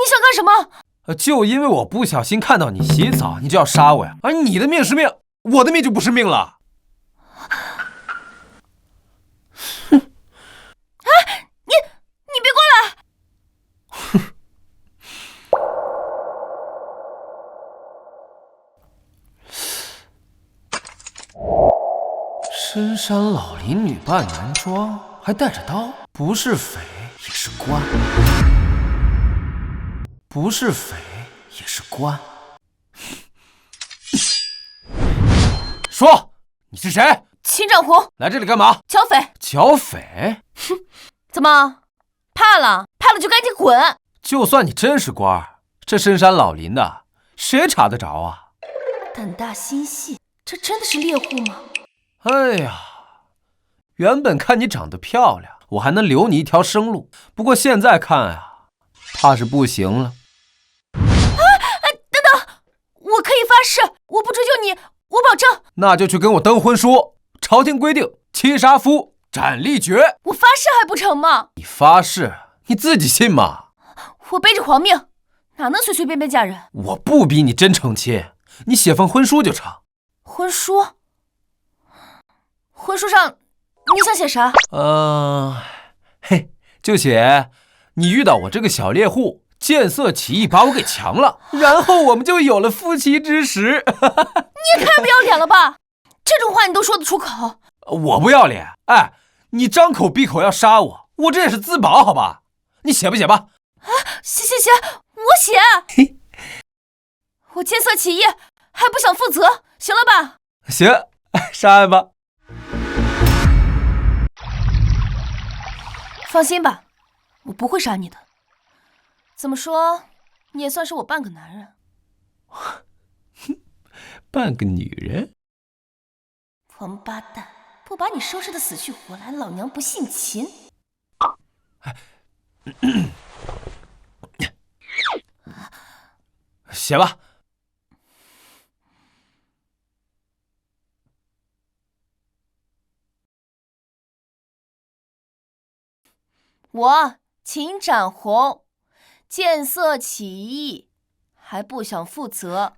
想干什么？就因为我不小心看到你洗澡，你就要杀我呀？而你的命是命，我的命就不是命了。哼！哎，你别过来！哼！深山老林女扮男装，还带着刀，不是匪也是官，不是匪也是官。说，你是谁？秦长红，来这里干嘛？剿匪。剿匪？哼，怎么怕了？怕了就赶紧滚！就算你真是官儿，这深山老林的，谁查得着啊？胆大心细，这真的是猎户吗？哎呀，原本看你长得漂亮，我还能留你一条生路。不过现在看啊，怕是不行了。等等，我可以发誓，我不追究你，我保证。那就去跟我登婚书。朝廷规定，妻杀夫斩立决。我发誓还不成吗？你发誓，你自己信吗？我背着皇命，哪能随随便便嫁人？我不逼你真成亲，你写份婚书就成。婚书？婚书上你想写啥？就写你遇到我这个小猎户，见色起意把我给强了，然后我们就有了夫妻之实。你也太不要脸了吧！这种话你都说得出口？我不要脸？哎，你张口闭口要杀我，我这也是自保，好吧？你写不写吧？写，我写。我见色起意，还不想负责，行了吧？行，上岸吧。放心吧，我不会杀你的。怎么说，你也算是我半个男人。半个女人？王八蛋，不把你收拾得死去活来，老娘不姓秦。写吧。我秦展宏，见色起意，还不想负责。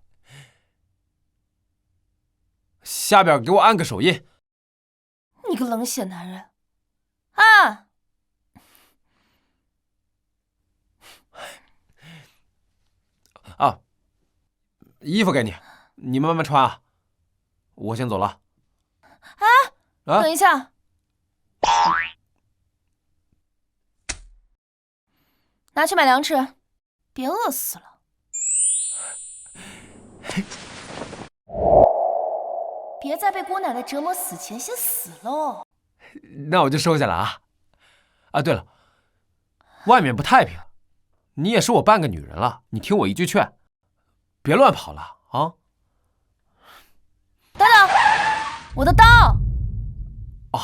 下边给我按个手印。你个冷血男人！啊！啊，衣服给你，你慢慢穿啊。我先走了。等一下。拿去买粮吃，别饿死了。别在被姑奶奶折磨死前先死喽。那我就收下了啊。啊，对了，外面不太平，你也是我半个女人了，你听我一句劝，别乱跑了啊。等等，我的刀。哦，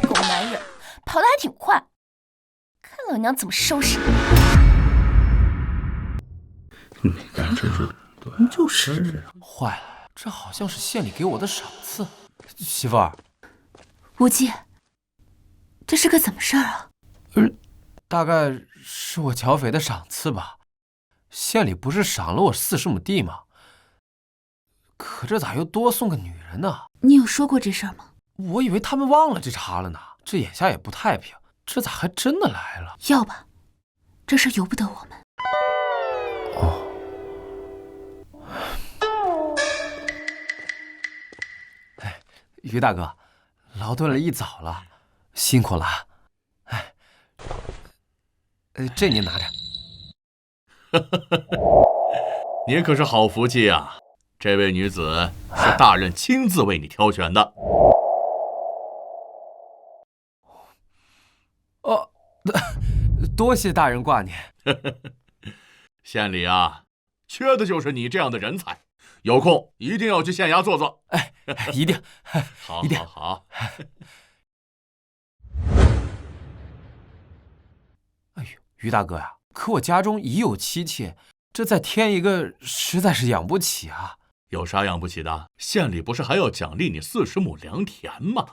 狗男人，跑得还挺快，看老娘怎么收拾你！你看这是对，就是坏了，这好像是县里给我的赏赐。媳妇儿，无忌，这是个怎么事儿啊？大概是我剿匪的赏赐吧。县里不是赏了我40亩地吗？可这咋又多送个女人呢？你有说过这事儿吗？我以为他们忘了这茬了呢。这眼下也不太平，这咋还真的来了？要吧，这事由不得我们。哦。哎，于大哥，劳顿了一早了，辛苦了。哎，这您拿着。你可是好福气啊！这位女子是大人亲自为你挑选的。哦，多谢大人挂念。县里啊，缺的就是你这样的人才。有空一定要去县衙坐坐。哎，一定，好，一定好。哎呦，于大哥呀，可我家中已有妻妾，这再添一个，实在是养不起啊。有啥养不起的？县里不是还要奖励你40亩良田吗？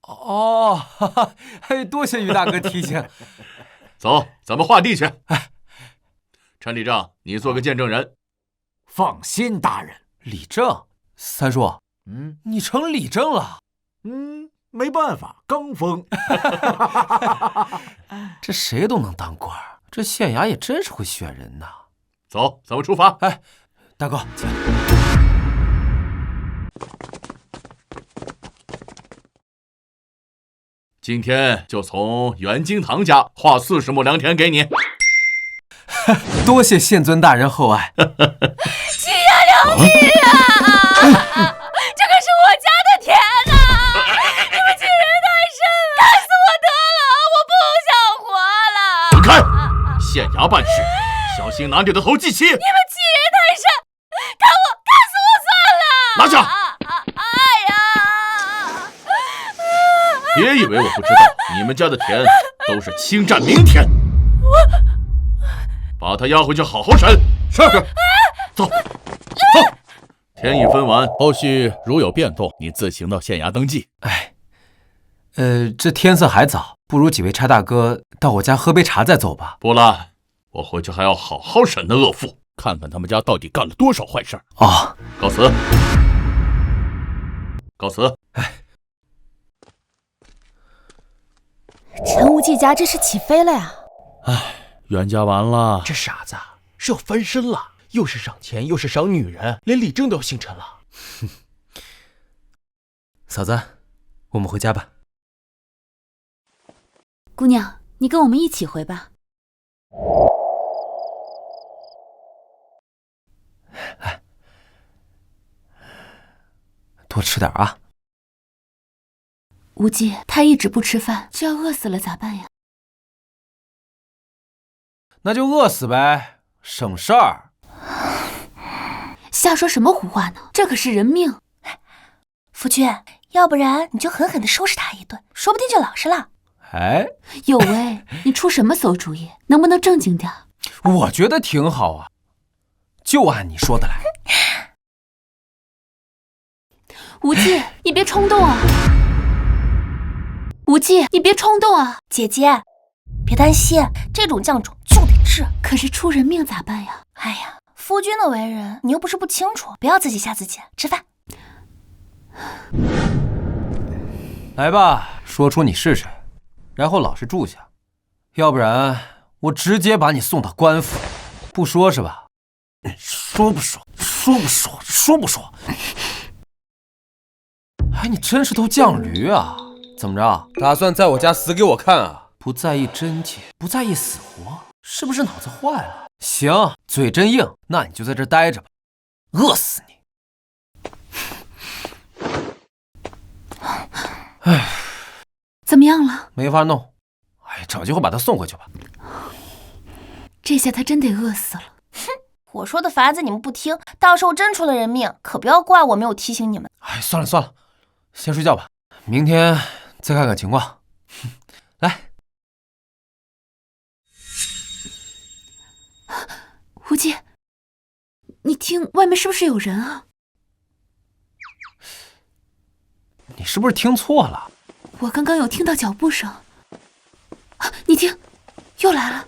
哦，哈哈，嘿，多谢于大哥提醒。走，咱们划地去。陈理正，你做个见证人。放心，大人。理正，三叔，你成理正了。没办法，刚封。这谁都能当官，这县衙也真是会选人呐。走，咱们出发。哎，大哥，请。今天就从袁金堂家划40亩良田给你。多谢县尊大人厚爱。亲呀，良弟呀！这可是我家的田呐！你们欺人太甚了，干死我得了！我不想活了！滚开！县衙办事，小心拿你的头记起。你们欺人太甚，干死我算了！拿下！别以为我不知道，你们家的田都是侵占民田。把他押回去好好审。是。走。田已分完，后续如有变动，你自行到县衙登记。哎，这天色还早，不如几位差大哥到我家喝杯茶再走吧。不了，我回去还要好好审那恶妇，看看他们家到底干了多少坏事。哦，告辞。告辞。陈无忌家这是起飞了呀！哎，袁家完了。这傻子是要翻身了，又是赏钱又是赏女人，连李正都要姓陈了。嫂子，我们回家吧。姑娘，你跟我们一起回吧。来，多吃点啊。无忌，他一直不吃饭，这要饿死了咋办呀？那就饿死呗，省事儿。瞎说什么胡话呢？这可是人命。夫君，要不然你就狠狠地收拾他一顿，说不定就老实了。哎，有为，你出什么馊主意？能不能正经点？我觉得挺好啊，就按你说的来。无忌，你别冲动啊！无忌，你别冲动啊！姐姐，别担心，这种犟种就得治。可是出人命咋办呀？哎呀，夫君的为人你又不是不清楚，不要自己吓自己。吃饭。来吧，说出你是谁，然后老实住下，要不然我直接把你送到官府。不说是吧？说不说？说不说？说不说？哎，你真是头犟驴啊！怎么着，打算在我家死给我看啊？不在意真切，不在意死活，是不是脑子坏了？行，嘴真硬，那你就在这待着吧，饿死你！哎，怎么样了？没法弄，哎，找机会把他送回去吧。这下他真得饿死了。哼，我说的法子你们不听，到时候真出了人命，可不要怪我没有提醒你们。哎，算了算了，先睡觉吧，明天再看看情况。来，无忌，你听，外面是不是有人啊？你是不是听错了？我刚刚有听到脚步声。啊，你听，又来了。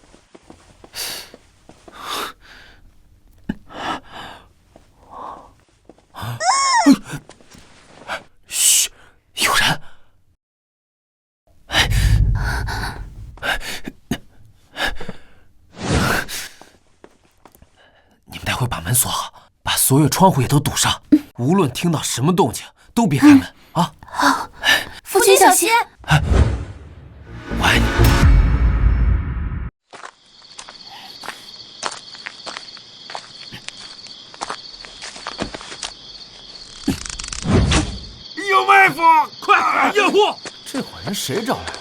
嘘，有人。你们待会把门锁好，把所有窗户也都堵上，无论听到什么动静都别开门啊！好，夫君小心。我爱你。有埋伏，快掩护！这伙人谁找来的？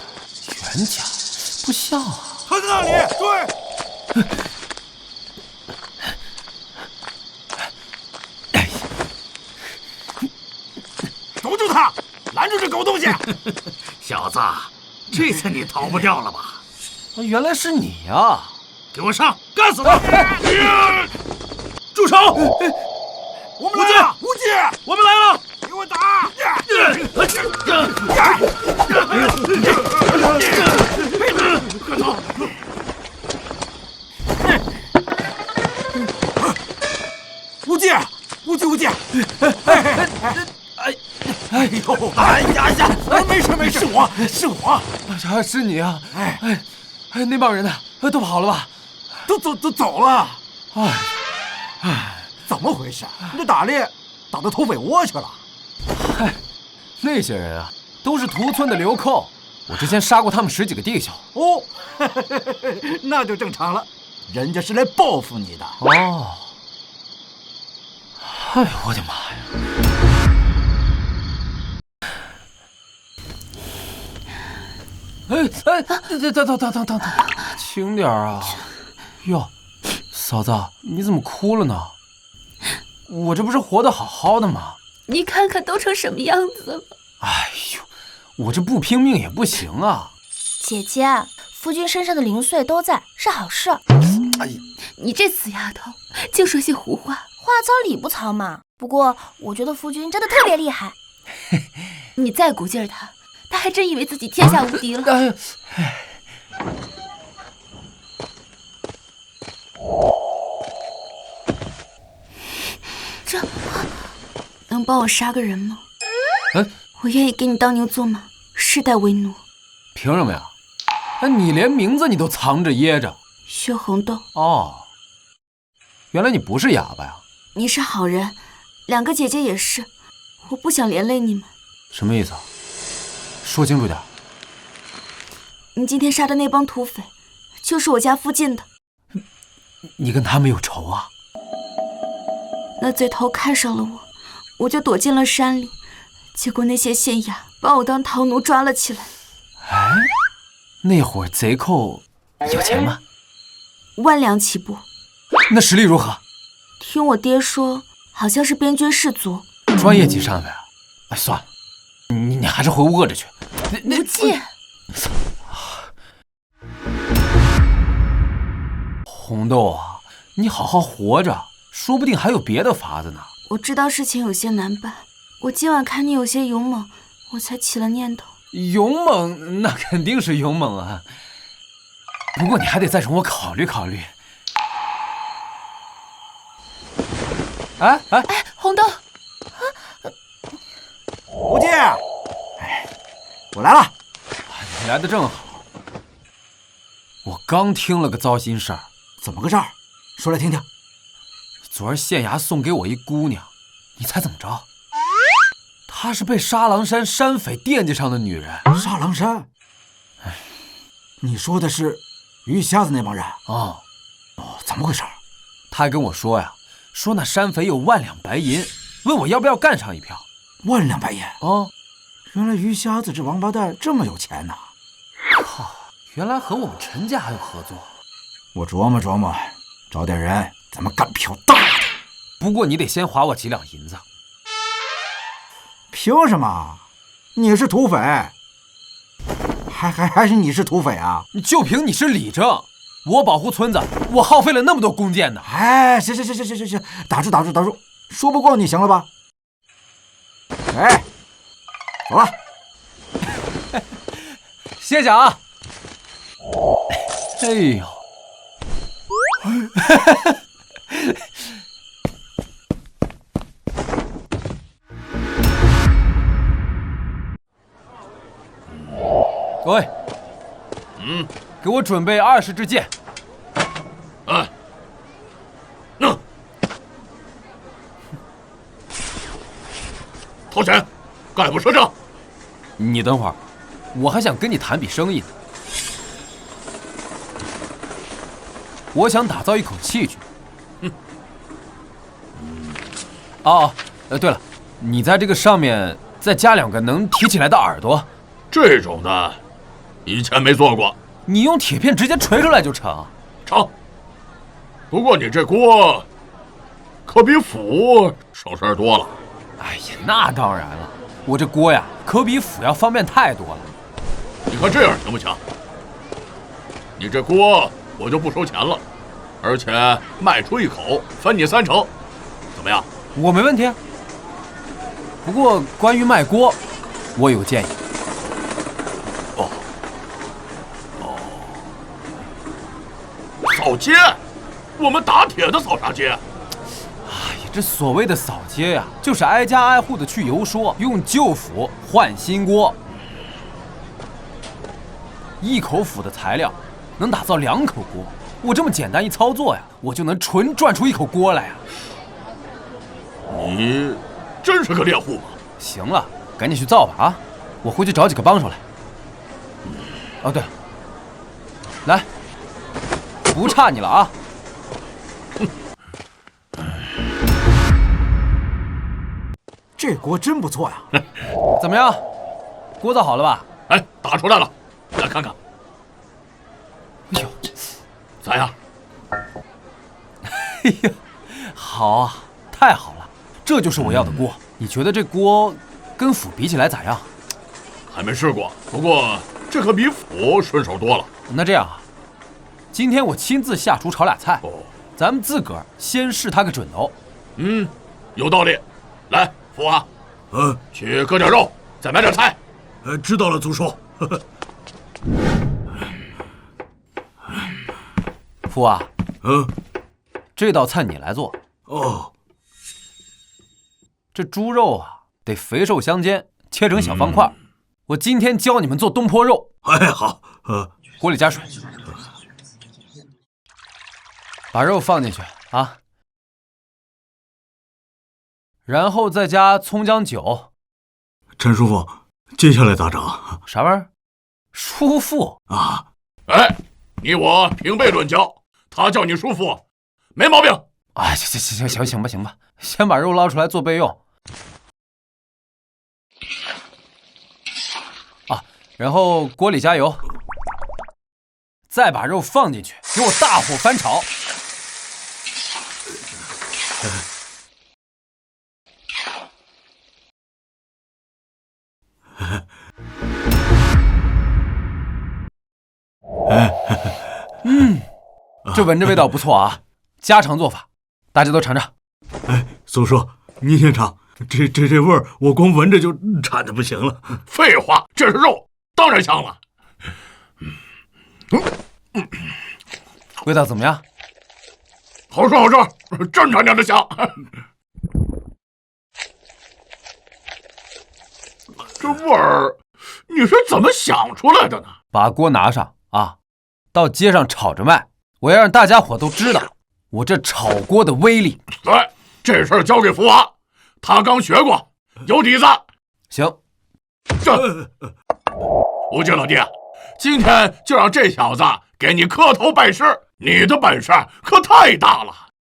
袁家？不像啊！他在那里，追！堵住他，拦住这狗东西！小子，这次你逃不掉了吧？原来是你呀！给我上，干死他！住手！我们来了，无忌，我们来了！给我打！快走！无忌，无忌，无忌！哎呦！哎呀呀！没事没事，是我，是你啊！哎，那帮人呢？都跑了吧？都走了。哎，怎么回事？你这打猎打到土匪窝去了？嗨，那些人啊，都是屠村的流寇，我之前杀过他们10几个弟兄。哦，那就正常了，人家是来报复你的。哦，哎呦我的妈呀！等，轻点啊！哟，嫂子，你怎么哭了呢？我这不是活得好好的吗？你看看都成什么样子了！哎呦，我这不拼命也不行啊！姐姐，夫君身上的灵碎都在，是好事。哎呀，你这死丫头，净说些胡话，话糙理不糙嘛。不过我觉得夫君真的特别厉害。你再鼓劲儿他还真以为自己天下无敌了。哎呀，这能帮我杀个人吗？嗯，我愿意给你当牛做马，世代为奴。凭什么呀？你连名字你都藏着掖着。薛红豆。哦，原来你不是哑巴呀？你是好人，2个姐姐也是，我不想连累你们。什么意思啊？说清楚点。你今天杀的那帮土匪，就是我家附近的。你跟他们有仇啊？那贼头看上了我，我就躲进了山里，结果那些县衙把我当逃奴抓了起来。哎，那会儿贼寇有钱吗？1两起步。那实力如何？听我爹说，好像是边军士卒。专业级山匪啊！哎，算了，你还是回屋饿着去。无忌，红豆啊，你好好活着，说不定还有别的法子呢。我知道事情有些难办，我今晚看你有些勇猛，我才起了念头。勇猛？那肯定是勇猛啊，不过你还得再容我考虑考虑。哎，红豆，无忌，哎，我来了。你来的正好，我刚听了个糟心事儿。怎么个事儿？说来听听。昨儿县衙送给我一姑娘，你猜怎么着？她是被沙狼山山匪惦记上的女人。沙狼山？哎，你说的是鱼瞎子那帮人？哦，怎么回事？他还跟我说呀，说那山匪有1两白银，问我要不要干上一票。1两白银？哦，原来鱼瞎子这王八蛋这么有钱呐！靠，原来和我们陈家还有合作。我琢磨琢磨，找点人，咱们干票大的。不过你得先划我几两银子。凭什么？你是土匪，还是你是土匪啊？就凭你是李正，我保护村子，我耗费了那么多弓箭呢。哎，行，打住，说不过你行了吧？哎，走了。谢谢啊。哎呦。喂，给我准备20支箭。哎，掏钱，概不赊账。你等会儿，我还想跟你谈笔生意呢。我想打造一口器具。对了，你在这个上面再加2个能提起来的耳朵。这种的，以前没做过。你用铁片直接锤出来就成。成。不过你这锅可比斧省事儿多了。哎呀，那当然了，我这锅呀，可比斧要方便太多了。你看这样行不行？你这锅我就不收钱了，而且卖出一口分你3成，怎么样？我没问题。不过关于卖锅，我有个建议。扫街？我们打铁的扫啥街？哎呀，这所谓的扫街呀，就是挨家挨户的去游说，用旧斧换新锅。1口斧的材料能打造2口锅，我这么简单一操作呀，我就能纯赚出1口锅来呀。你真是个猎户吗？行了，赶紧去造吧啊！我回去找几个帮手来。哦，对了，来，不差你了啊！这锅真不错呀！怎么样，锅造好了吧？哎，打出来了，来看看。哎呦，咋样？哎呀，好啊，太好了，这就是我要的锅。你觉得这锅跟斧比起来咋样？还没试过，不过这可比斧顺手多了。那这样啊，今天我亲自下厨炒俩菜，咱们自个儿先试他个准头。有道理。来，父啊，去割点肉，再买点菜。知道了，族叔。父啊，这道菜你来做。哦，这猪肉啊，得肥瘦相间，切成小方块。我今天教你们做东坡肉。哎，好，锅里加水，把肉放进去啊，然后再加葱姜酒。陈叔父，接下来咋整？啥玩意儿？叔父啊？哎，你我平辈论交，他叫你叔父，没毛病。哎，行吧，先把肉捞出来做备用。啊，然后锅里加油，再把肉放进去，给我大火翻炒。这闻着味道不错啊，家常做法，大家都尝尝。哎，宋叔，您先尝，这味儿，我光闻着就馋的不行了。废话，这是肉，当然香了。味道怎么样？好吃，真他娘的香！这味儿，你是怎么想出来的呢？把锅拿上啊，到街上炒着卖，我要让大家伙都知道我这炒锅的威力。对，这事儿交给福娃，他刚学过，有底子。行，这吴京老弟，今天就让这小子给你磕头拜师，你的本事可太大了。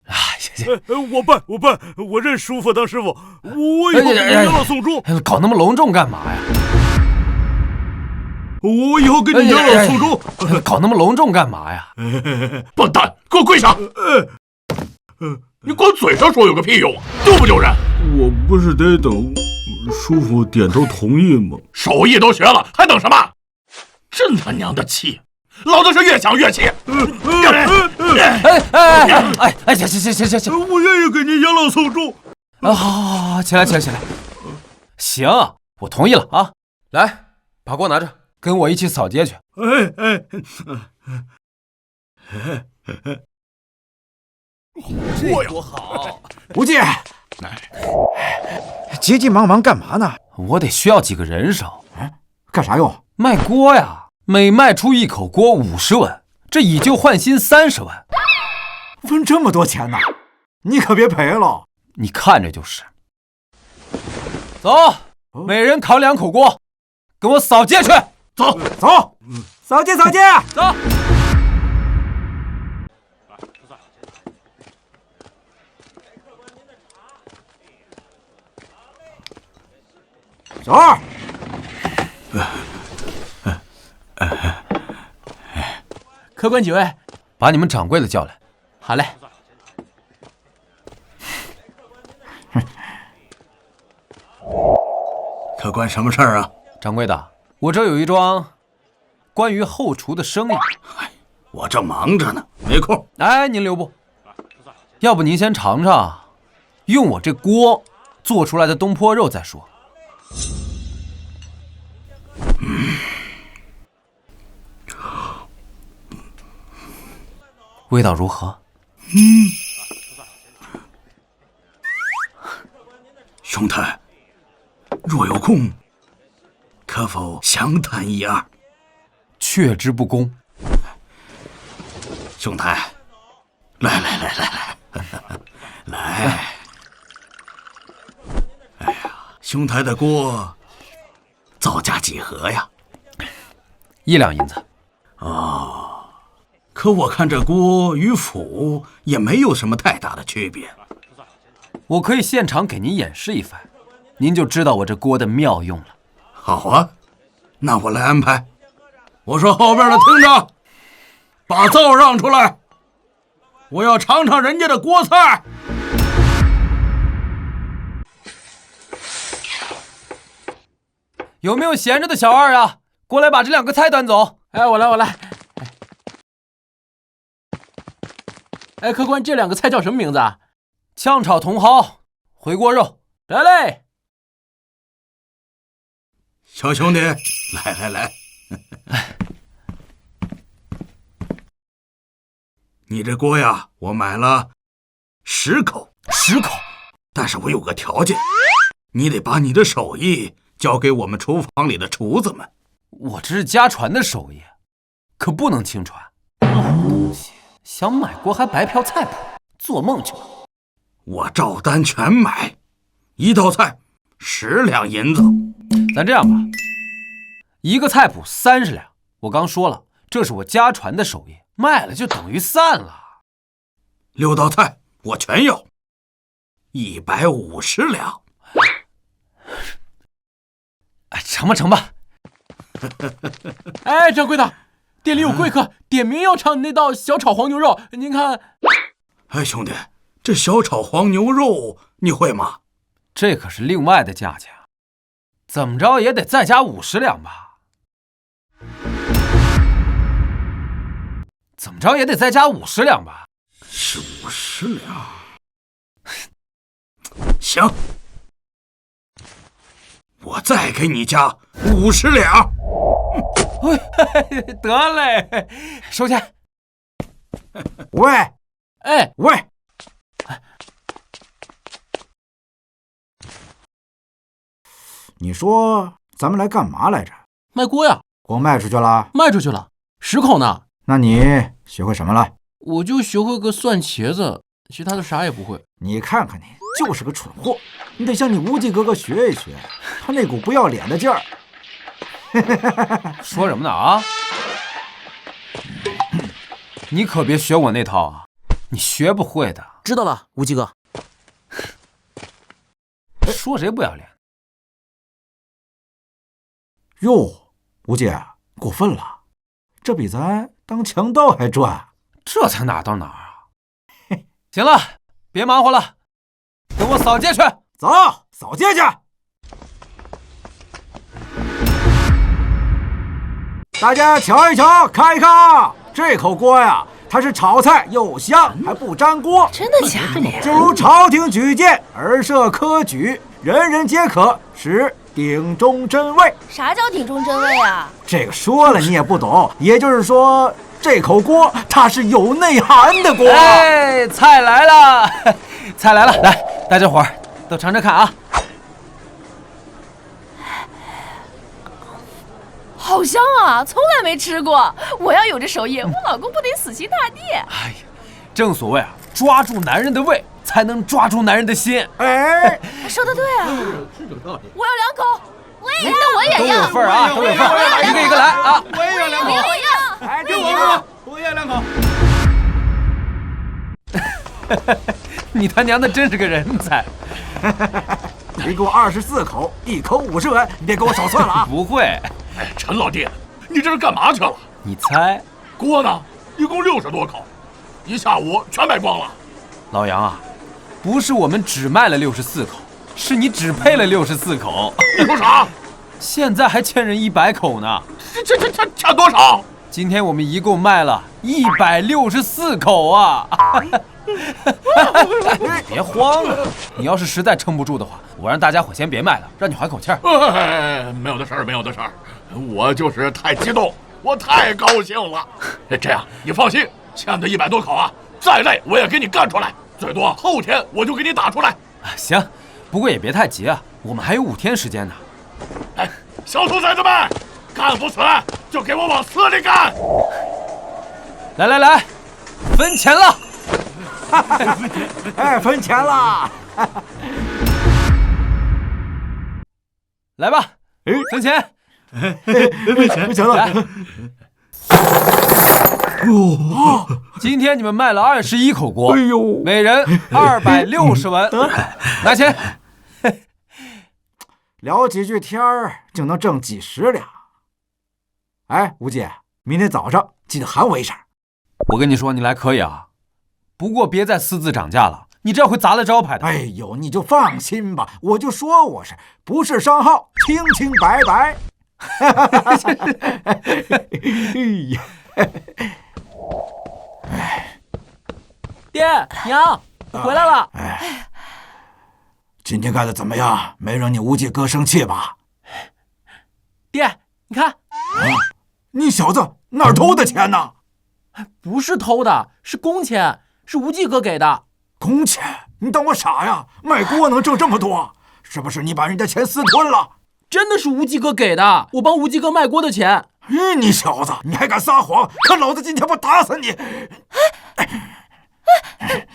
啊，行，我拜，我认叔父当师傅，我以后给你养老送终。搞那么隆重干嘛呀？我以后给你养老送终。搞那么隆重干嘛呀？笨蛋，给我跪下！你光嘴上说有个屁用啊，丢不丢人？我不是得等叔父点头同意吗？手艺都学了，还等什么？真他娘的气！老子是越想越气！行，我愿意给您养老送终。啊，好，起来。行，我同意了啊！来，把锅拿着，跟我一起扫街去。这多好！无忌，急急忙忙干嘛呢？我得需要几个人手。干啥用？卖锅呀！每卖出一口锅50文，这以旧换新30文，分这么多钱呢？你可别赔了。你看着就是。走，每人扛2口锅，跟我扫街去。走，扫街。走。小二，客官几位？把你们掌柜的叫来。好嘞。客官什么事儿啊？掌柜的，我这有一桩关于后厨的生意。我这忙着呢，没空。哎，您留步。要不您先尝尝，用我这锅做出来的东坡肉再说。味道如何？兄台，若有空，可否详谈一二？却之不恭。兄台，来，哎呀，兄台的锅造价几何呀？1两银子。可我看这锅与釜也没有什么太大的区别。我可以现场给您演示一番，您就知道我这锅的妙用了。好啊，那我来安排。我说后边的听着，把灶让出来，我要尝尝人家的锅菜。有没有闲着的小二啊？过来把这2个菜端走。哎，我来。哎，客官，这2个菜叫什么名字啊？炝炒茼蒿、回锅肉。得嘞。小兄弟，来，你这锅呀，我买了10口。10口？但是我有个条件，你得把你的手艺交给我们厨房里的厨子们。我这是家传的手艺，可不能轻传。东西想买锅还白嫖菜谱，做梦去吧！我照单全买，一道菜10两银子。咱这样吧，一个菜谱30两。我刚说了，这是我家传的手艺，卖了就等于散了。6道菜我全要，150两。成吧成吧。哎，掌柜的，店里有贵客，点名要尝你那道小炒黄牛肉，您看。哎，兄弟，这小炒黄牛肉你会吗？这可是另外的价钱，怎么着也得再加50两吧？怎么着也得再加50两吧？是50两。行，我再给你加50两。得嘞，收钱。喂，哎，喂，你说咱们来干嘛来着？卖锅呀，锅卖出去了？卖出去了，10口呢。那你学会什么了？我就学会个蒜茄子，其他的啥也不会。你看看你，就是个蠢货！你得向你无忌哥哥学一学，他那股不要脸的劲儿。说什么呢啊？你可别学我那套啊，你学不会的。知道了，无忌哥。说谁不要脸？哟，无忌，过分了，这比咱当强盗还赚。这才哪到哪儿啊？行了，别忙活了，跟我扫街去。走，扫街去。大家瞧一瞧，看一看，这口锅呀，它是炒菜又香，还不粘锅。真的假的呀？就如朝廷举荐，而设科举，人人皆可使鼎中真味。啥叫鼎中真味啊？这个说了你也不懂，也就是说，这口锅它是有内涵的锅。哎，菜来了，菜来了，来，大家伙儿都尝尝看啊。好香啊，从来没吃过。我要有这手艺，我老公不得死心塌地。哎呀，正所谓啊，抓住男人的胃，才能抓住男人的心。哎，说的对啊，是这个道理。我要2口，我也要，我也要，都有份儿啊，都有份儿，一个一个来啊。我也要2口。我要，哎，给我，我也2口。你他娘的真是个人才！你给我24口，1口50文，你别给我少算了啊！不会，哎，陈老弟，你这是干嘛去了？你猜，锅呢？一共60多口，一下午全卖光了。老杨啊，不是我们只卖了64口，是你只配了64口。你说啥？现在还欠人100口呢。欠多少？今天我们一共卖了164口啊！别慌了，你要是实在撑不住的话，我让大家伙先别卖了，让你缓口气儿。哎，没有的事儿，没有的事儿，我就是太激动，我太高兴了。这样，你放心，欠的100多口啊，再累我也给你干出来，最多后天我就给你打出来。行，不过也别太急啊，我们还有5天时间呢。哎，小兔崽子们，干不死就给我往死里干！来来来，分钱了。哎，分钱了！来吧，分钱。分钱了！今天你们卖了21口锅，哎呦，每人260文，拿钱。聊几句天儿就能挣几10两。哎，吴姐，明天早上记得喊我一声。我跟你说，你来可以啊，不过别再私自涨价了，你这会砸了招牌的。哎呦，你就放心吧，我就说我是不是商号，清清白白。爹娘，我回来了。今天干的怎么样？没让你无忌哥生气吧？爹，你看，你小子哪儿偷的钱呢？不是偷的，是工钱，是无忌哥给的。工钱？你当我傻呀？卖锅能挣这么多？是不是你把人家钱私吞了？真的是无忌哥给的，我帮无忌哥卖锅的钱。你小子，你还敢撒谎？看老子今天不打死你！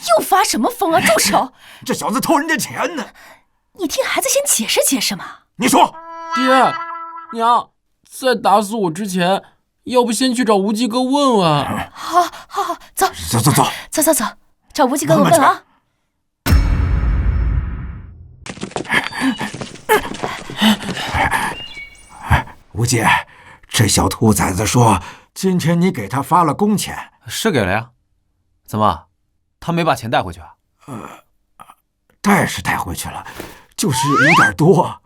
又发什么疯啊？住手！这小子偷人家钱呢！你听孩子先解释解释嘛。你说，爹娘，在打死我之前，要不先去找无忌哥问问？好，走，走，找无忌哥问问啊。无忌，这小兔崽子说今天你给他发了工钱，是给了呀。怎么，他没把钱带回去啊？带是带回去了，就是有点多。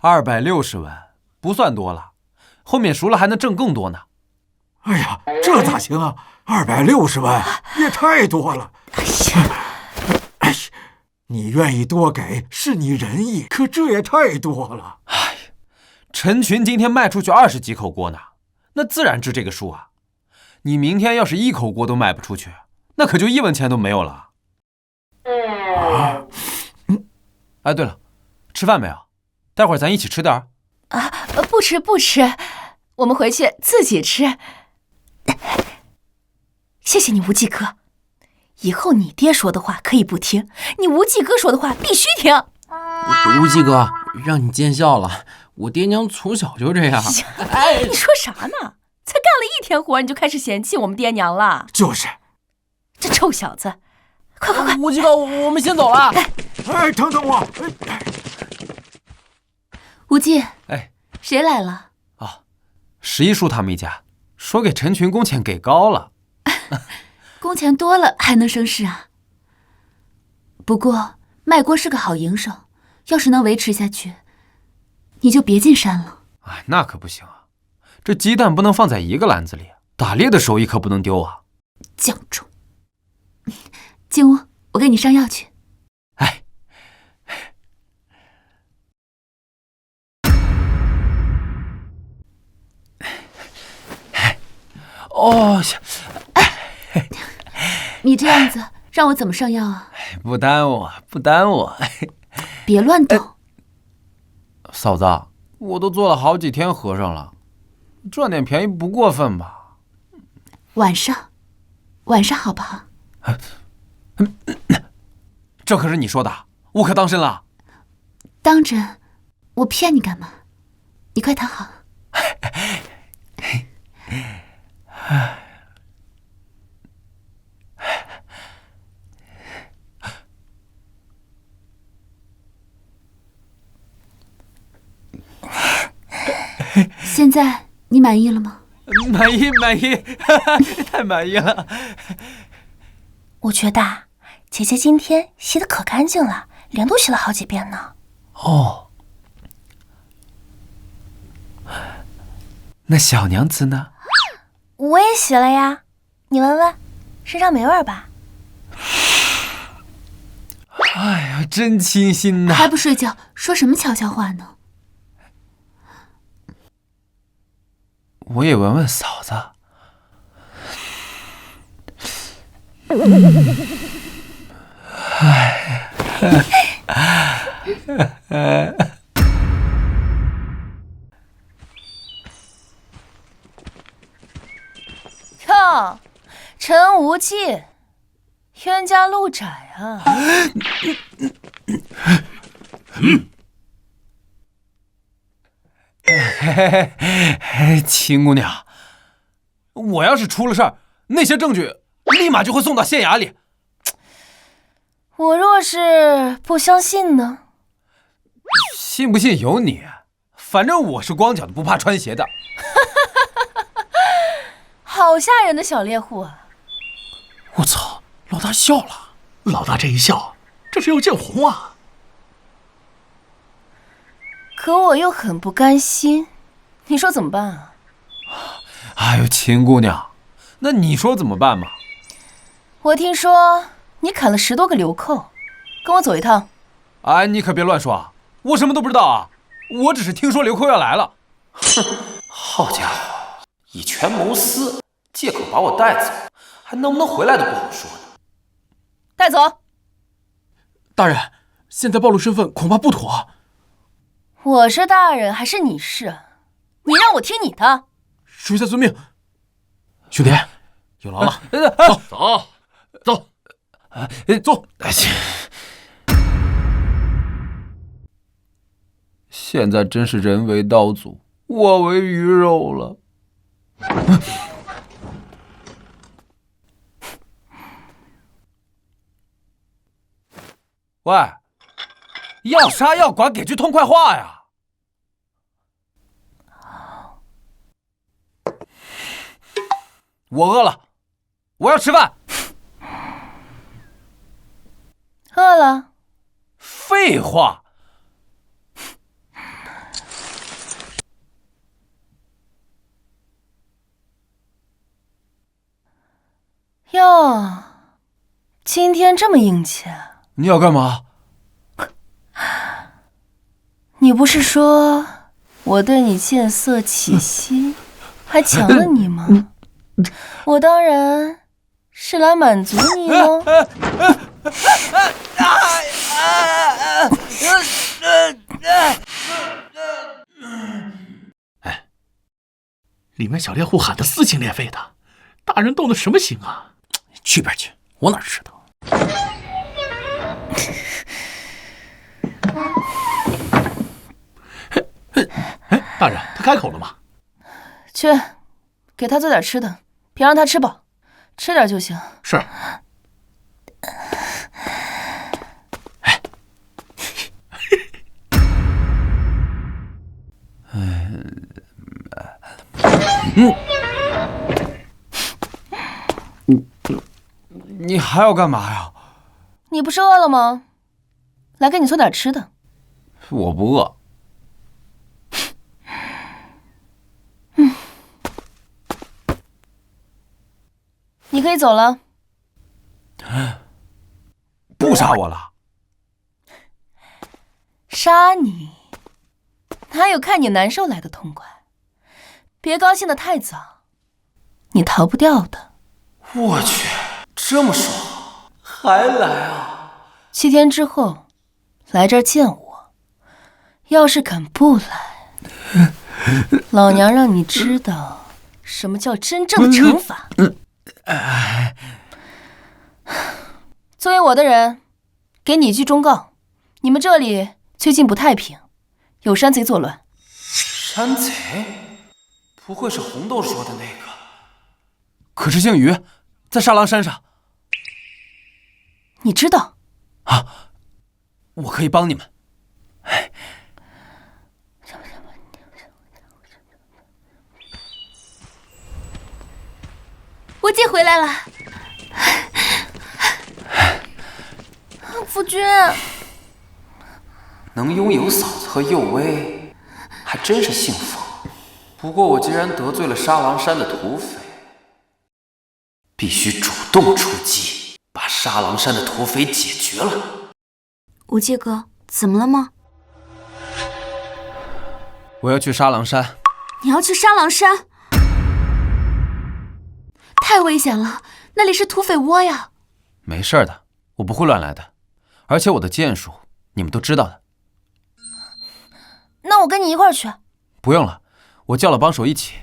260万不算多了，后面赎了还能挣更多呢。哎呀，这咋行啊？260万也太多了。哎呀，你愿意多给是你仁义，可这也太多了。陈群今天卖出去20几口锅呢，那自然值这个数啊。你明天要是1口锅都卖不出去，那可就1文钱都没有了。哎，对了，吃饭没有？待会儿咱一起吃点儿。啊，不吃，我们回去自己吃。谢谢你，无忌哥。以后你爹说的话可以不听，你无忌哥说的话必须听。无忌哥，让你见笑了，我爹娘从小就这样。哎，你说啥呢？才干了1天活，你就开始嫌弃我们爹娘了？就是，这臭小子！快！无忌哥，我们先走了。哎，等等我。无忌，哎，谁来了？啊，11叔他们一家说给陈群工钱给高了。工钱多了还能生事啊？不过卖锅是个好营生，要是能维持下去，你就别进山了。哎，那可不行啊，这鸡蛋不能放在一个篮子里，打猎的手艺可不能丢啊。犟种！进屋，我给你上药去。哎，哦，你这样子让我怎么上药啊？不耽误。别乱动。嫂子，我都做了好几天和尚了，赚点便宜不过分吧？晚上好不好？这可是你说的，我可当真了。当真？我骗你干嘛？你快躺好。现在你满意了吗？满意，太满意了。我觉得姐姐今天洗得可干净了，脸都洗了好几遍呢。哦，那小娘子呢？我也洗了呀，你闻闻，身上没味吧？哎呀，真清新呐！还不睡觉，说什么悄悄话呢？我也闻闻嫂子。哟，陈无忌，冤家路窄啊！秦姑娘，我要是出了事儿，那些证据立马就会送到县衙里。我若是不相信呢？信不信由你，反正我是光脚的不怕穿鞋的。好吓人的小猎户啊！我操，老大笑了。老大这一笑，这是要见红啊！可我又很不甘心，你说怎么办啊？哎呦，秦姑娘，那你说怎么办嘛？我听说你砍了10多个流寇，跟我走一趟。哎，你可别乱说啊，我什么都不知道啊，我只是听说流寇要来了。哼，好家伙，以权谋私，借口把我带走，还能不能回来都不好说呢。带走。大人，现在暴露身份恐怕不妥。我是大人还是你是？你让我听你的。属下遵命。兄弟，有劳了。走。 走。现在真是人为刀俎，我为鱼肉了。喂，要杀要剐，给句痛快话呀！我饿了，我要吃饭。饿了？废话。哟，今天这么硬气啊！你要干嘛？你不是说我对你见色起心，还强了你吗？我当然是来满足你喽。哎，里面小猎户喊得撕心裂肺的，大人动的什么心啊？去边去，我哪知道？哎，大人，他开口了吗？去，给他做点吃的，别让他吃饱，吃点就行。是。你还要干嘛呀？你不是饿了吗？来给你做点吃的。我不饿。你可以走了。不杀我了？杀你，哪有看你难受来的痛快？别高兴得太早，你逃不掉的。我去，这么爽，还来啊？7天之后来这儿见我，要是敢不来，老娘让你知道什么叫真正的惩罚。作为我的人，给你一句忠告：你们这里最近不太平，有山贼作乱。山贼？不会是红豆说的那个？可是姓于，在沙狼山上。你知道？啊，我可以帮你们。无忌回来了。夫君，能拥有嫂子和幼薇，还真是幸福。不过我既然得罪了沙狼山的土匪，必须主动出击，把沙狼山的土匪解决了。无忌哥，怎么了吗？我要去沙狼山。你要去沙狼山？太危险了，那里是土匪窝呀。没事的，我不会乱来的，而且我的剑术你们都知道的。那我跟你一块儿去。不用了，我叫了帮手一起，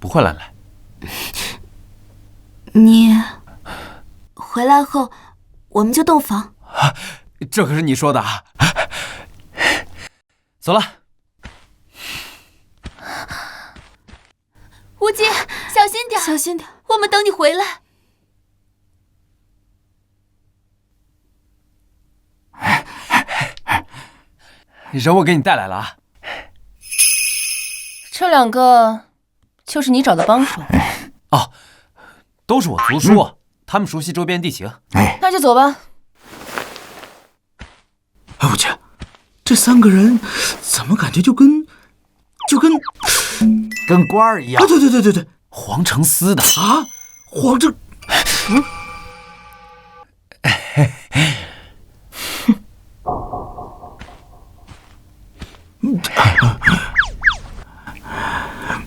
不会乱来。你回来后，我们就洞房。这可是你说的啊！走了。无忌，小心点，小心点，我们等你回来。人我给你带来了啊。这2个就是你找的帮手？哦，都是我族叔，他们熟悉周边地形。那就走吧。哎，我去，这3个人怎么感觉就跟官儿一样？对，皇城司的啊，皇城，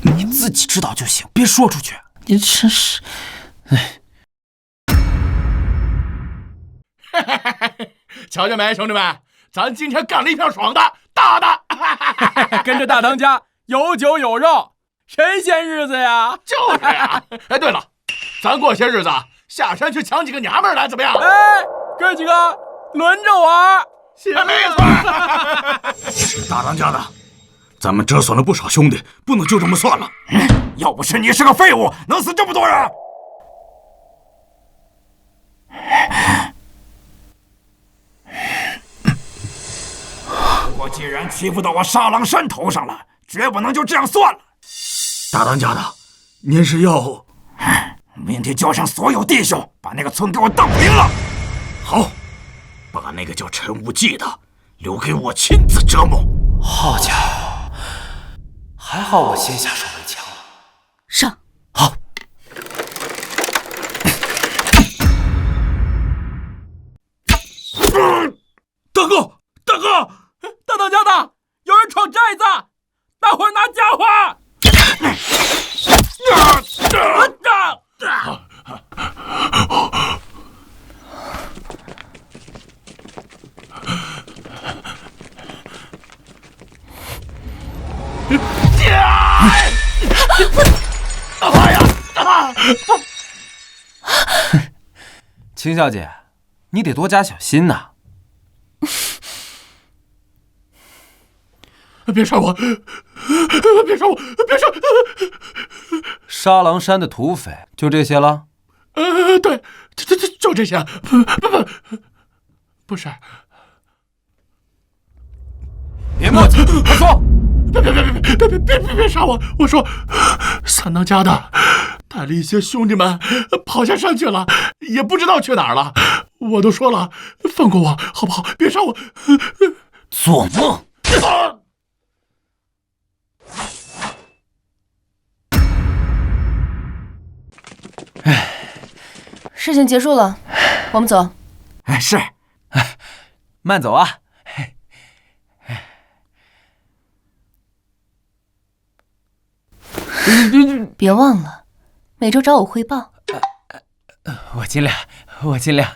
你自己知道就行，别说出去。你真是，瞧见没，兄弟们，咱今天干了一票爽的，大的。跟着大当家有酒有肉，神仙日子呀！就是呀。哎，对了，咱过些日子下山去抢几个娘们儿来，怎么样？哎，哥几个轮着玩。没错。大当家的，咱们折损了不少兄弟，不能就这么算了。要不是你是个废物，能死这么多人？不过既然欺负到我沙狼山头上了，绝不能就这样算了。大当家的，您是要……明天叫上所有弟兄，把那个村给我荡平了。好，把那个叫陈无忌的留给我亲自折磨。好家伙，还好我先下手为强了。上。好。大哥，大哥，大当家的，有人闯寨子，大伙儿拿家伙！秦小姐，你得多加小心呐。别杀我！别杀我！别杀！沙狼山的土匪就这些了？对，就这些。不是。别磨叽，快说！别杀我！我说，三当家的带了一些兄弟们跑下山去了，也不知道去哪儿了。我都说了，放过我好不好？别杀我！做梦！事情结束了，我们走。哎，是。慢走啊！别忘了，每周找我汇报。我尽量，我尽量。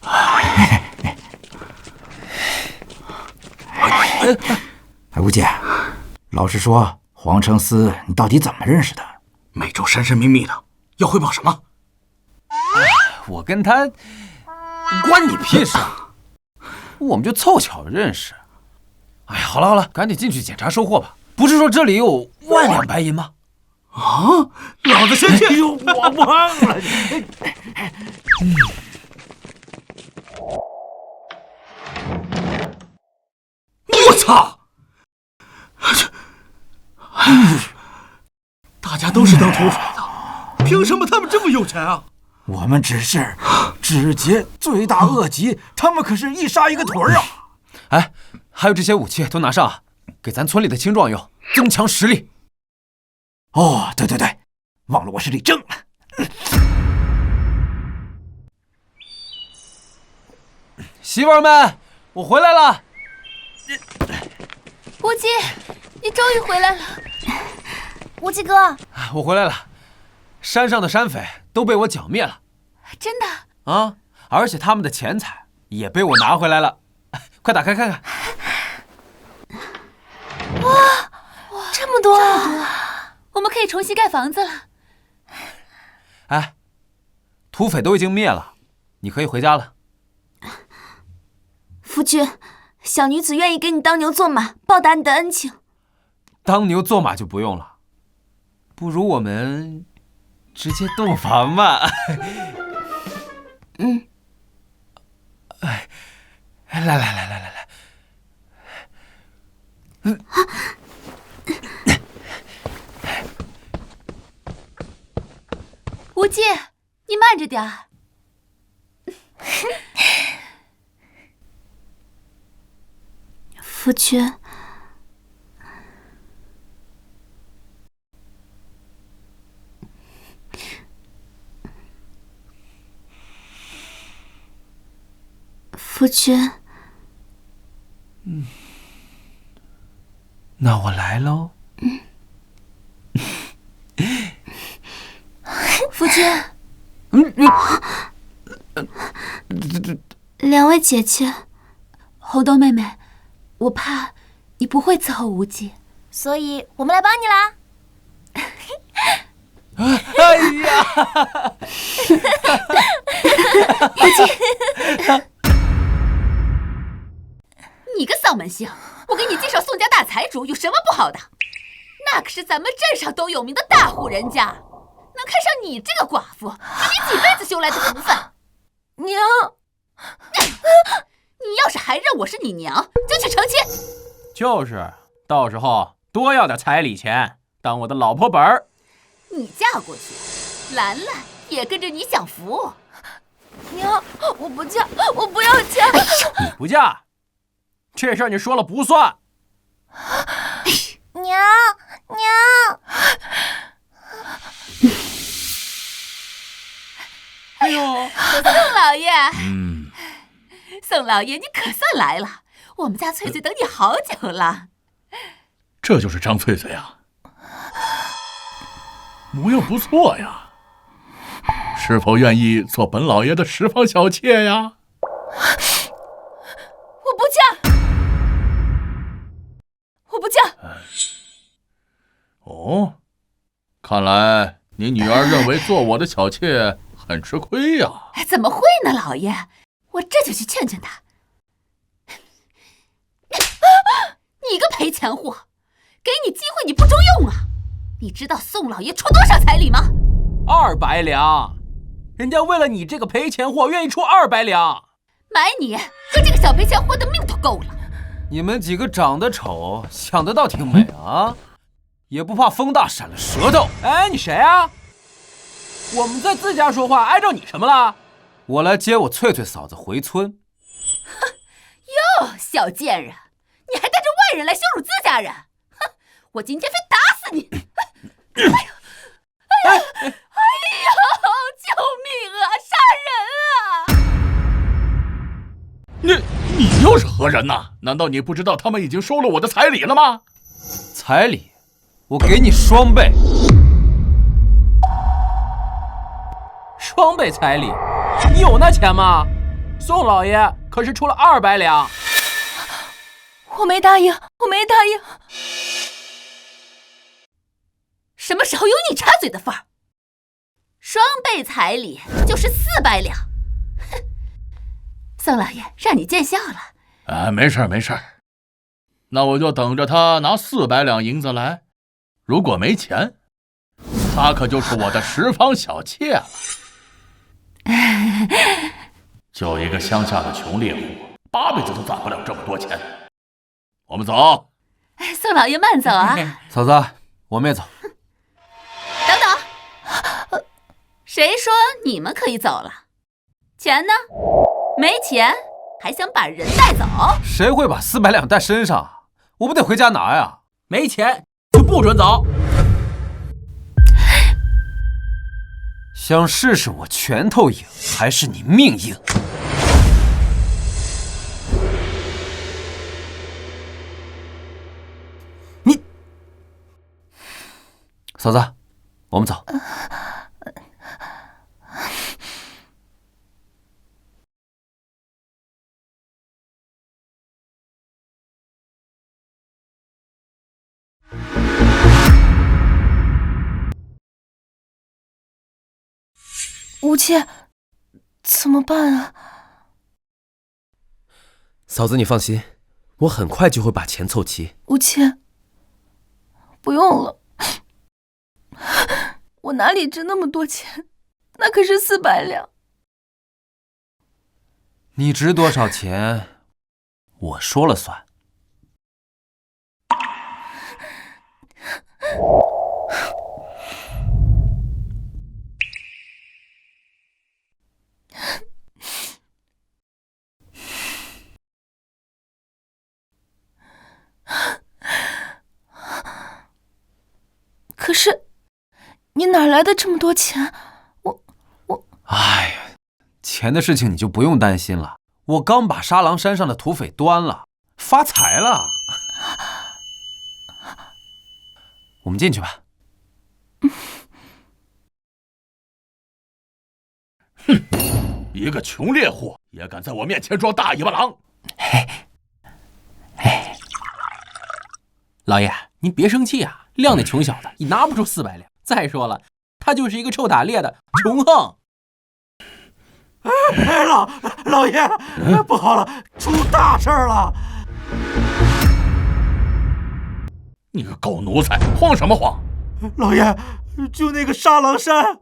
哎，吴姐，老实说，黄承思你到底怎么认识的？每周神神秘秘的，要汇报什么？我跟他关你屁事啊！我们就凑巧认识。哎呀，好了好了，赶紧进去检查收获吧。不是说这里有10000两白银吗？啊！老子先去。我忘了。我操！大家都是当土匪的，凭什么他们这么有钱啊？我们只是指节罪大恶极，他们可是一杀一个屯啊！哎，还有这些武器都拿上啊，给咱村里的青壮用，增强实力。哦，对对对，忘了我是李正了。媳妇儿们，我回来了。无忌，你终于回来了。无忌哥，我回来了，山上的山匪都被我剿灭了。真的？啊，而且他们的钱财也被我拿回来了。快打开看看。哇，这么多！我们可以重新盖房子了。哎，土匪都已经灭了，你可以回家了。夫君，小女子愿意给你当牛做马，报答你的恩情。当牛做马就不用了，不如我们直接洞房吧。嗯。哎，来。无忌，你慢着点儿。夫君，夫君，那我来喽。夫君，两位姐姐，红豆妹妹，我怕你不会伺候无忌，所以我们来帮你啦。哎呀！你玩笑，我给你介绍宋家大财主有什么不好的？那可是咱们镇上都有名的大户人家，能看上你这个寡妇，是你几辈子修来的福分。娘，你要是还认我是你娘，就去成亲。就是，到时候多要点彩礼钱，当我的老婆本儿。你嫁过去，兰兰也跟着你享福。娘，我不嫁，我不要嫁。你不嫁，这事儿你说了不算。娘，娘。哎呦，宋老爷，宋老爷，你可算来了，我们家翠翠等你好久了。这就是张翠翠啊，模样不错呀。是否愿意做本老爷的十方小妾呀？我不嫁，我不嫁。哦，看来你女儿认为做我的小妾很吃亏呀。怎么会呢，老爷？我这就去劝劝她。你个赔钱货，给你机会你不中用啊！你知道宋老爷出多少彩礼吗？200两，人家为了你这个赔钱货，愿意出200两，买你和这个小赔钱货的命都够了。你们几个长得丑，想得倒挺美啊，也不怕风大闪了舌头。哎，你谁啊？我们在自家说话，碍着你什么了？我来接我翠翠嫂子回村。哟，小贱人，你还带着外人来羞辱自家人！哼，我今天非打死你！哎呦，哎呀，哎呦，救命啊！杀人啊！你又是何人呐？难道你不知道他们已经收了我的彩礼了吗？彩礼，我给你双倍。双倍彩礼，你有那钱吗？宋老爷可是出了200两。我没答应，我没答应。什么时候有你插嘴的份儿？双倍彩礼就是400两。哼，宋老爷让你见笑了。没事没事，那我就等着他拿400两银子来。如果没钱，他可就是我的十方小妾了。就一个乡下的穷猎户，8辈子都攒不了这么多钱。我们走。宋老爷慢走啊。嫂子，我们也走。等等，谁说你们可以走了？钱呢？没钱还想把人带走？谁会把400两带身上？我不得回家拿呀！没钱就不准走。想试试我拳头硬还是你命硬？你，嫂子，我们走。吴切，怎么办啊？嫂子，你放心，我很快就会把钱凑齐。吴切，不用了，我哪里值那么多钱？那可是400两。你值多少钱，我说了算。可是，你哪来的这么多钱？哎呀，钱的事情你就不用担心了。我刚把沙狼山上的土匪端了，发财了。我们进去吧。哼，一个穷猎户也敢在我面前装大尾巴狼！老爷，您别生气啊，谅那穷小子也拿不出400两。再说了，他就是一个臭打猎的穷横。老爷，不好了，出大事了！你个狗奴才，慌什么慌？老爷，就那个沙狼山，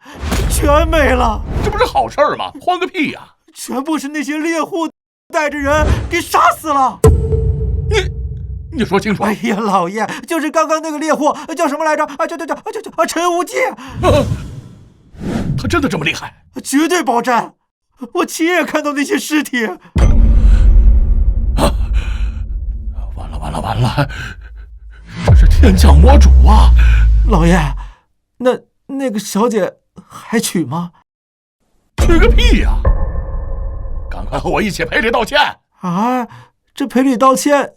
全没了。这不是好事吗？慌个屁呀！全部是那些猎户带着人给杀死了。你说清楚。哎呀，老爷，就是刚刚那个猎户叫什么来着？叫陈无忌。他真的这么厉害？绝对保证，我亲眼看到那些尸体。完了，这是天降魔主啊！老爷，那个小姐还娶吗？娶个屁呀！赶快和我一起赔礼道歉啊！这赔礼道歉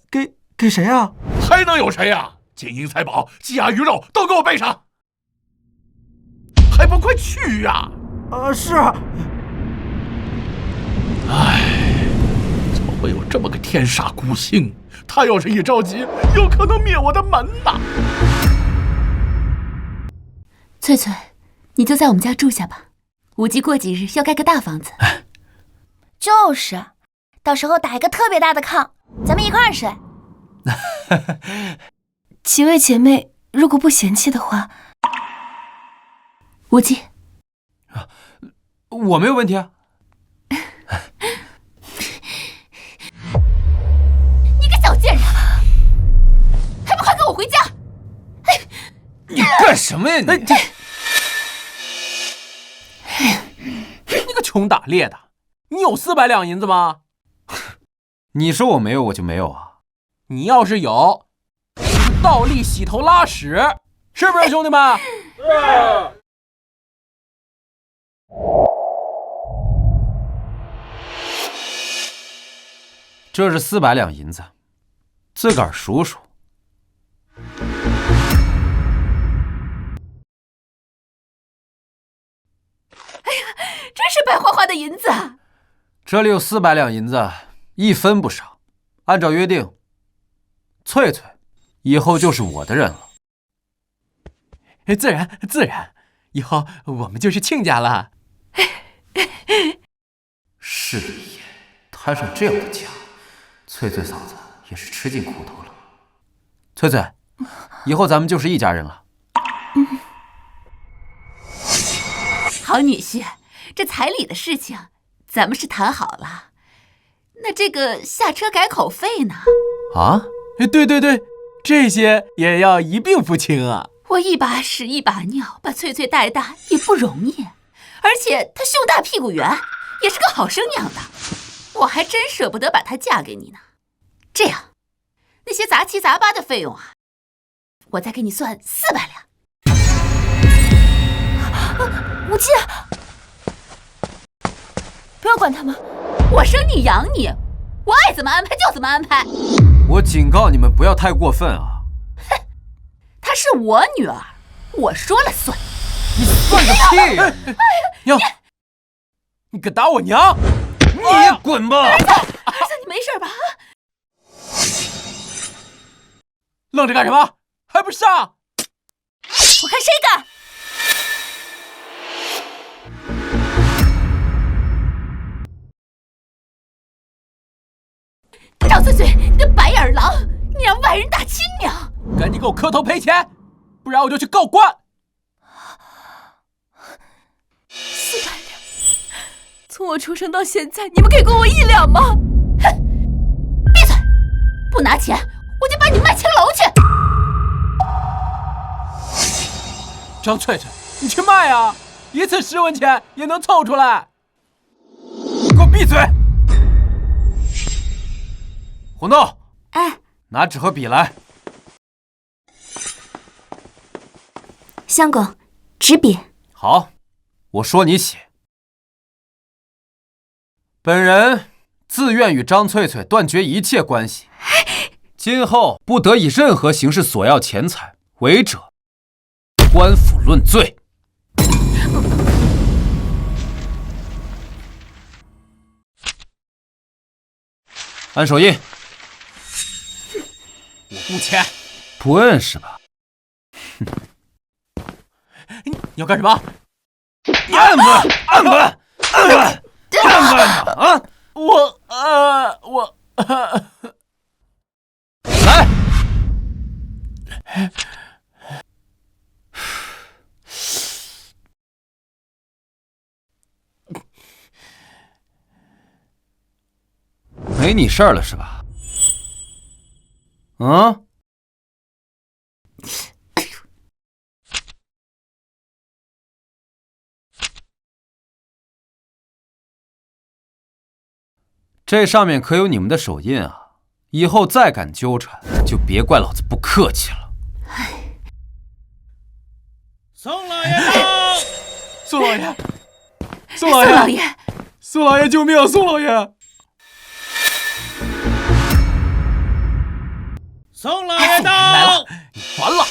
给谁啊？还能有谁呀？金银财宝、鸡鸭鱼肉都给我备上，还不快去呀！是。唉，怎么会有这么个天煞孤星？他要是一着急，有可能灭我的门呐！翠翠，你就在我们家住下吧。无忌过几日要盖个大房子。就是，到时候打一个特别大的炕，咱们一块儿睡。几位姐妹如果不嫌弃的话，无忌，我没有问题啊。你个小贱人，还不快跟我回家！你干什么呀你？你个穷打猎的，你有400两银子吗？你说我没有我就没有啊？你要是有，倒立洗头拉屎，是不是兄弟们？是。这是400两银子，自个儿数数。哎呀，真是白花花的银子！这里有400两银子，1分不少。按照约定，翠翠以后就是我的人了。自然，以后我们就是亲家了。是李爷摊上这样的家，翠翠嫂子也是吃尽苦头了。翠翠，以后咱们就是一家人了。好女婿，这彩礼的事情咱们是谈好了，那这个下车改口费呢？啊？对，这些也要一并付清啊。我一把屎一把尿把翠翠带大也不容易，而且她胸大屁股圆，也是个好生养的，我还真舍不得把她嫁给你呢。这样，那些杂七杂八的费用啊，我再给你算400两。无忌，不要管他们，我生你养你，我爱怎么安排就怎么安排。我警告你们不要太过分啊！她是我女儿，我说了算。你算个屁！娘，你敢打我娘？你也滚吧！儿子，你没事吧？愣着干什么？还不上！我看谁敢！赵翠翠，你个白眼狼，你让外人打亲娘！赶紧给我磕头赔钱，不然我就去告官。400两，从我出生到现在，你们给过我1两吗？哼！闭嘴！不拿钱，我就把你卖青楼去！张翠翠，你去卖啊！1次10文钱也能凑出来。你给我闭嘴！红豆，哎，拿纸和笔来。相公，纸笔。好，我说你写。本人自愿与张翠翠断绝一切关系，今后不得以任何形式索要钱财，违者官府论罪。按手印。我不签。不摁是吧？你要干什么？按不按？按不按？按不按？按不按啊？我来，没你事儿了是吧？嗯？这上面可有你们的手印啊！以后再敢纠缠，就别怪老子不客气了。宋老爷到！宋老爷，宋老爷，宋老爷救命！宋老爷，宋老爷到！来了，你完了！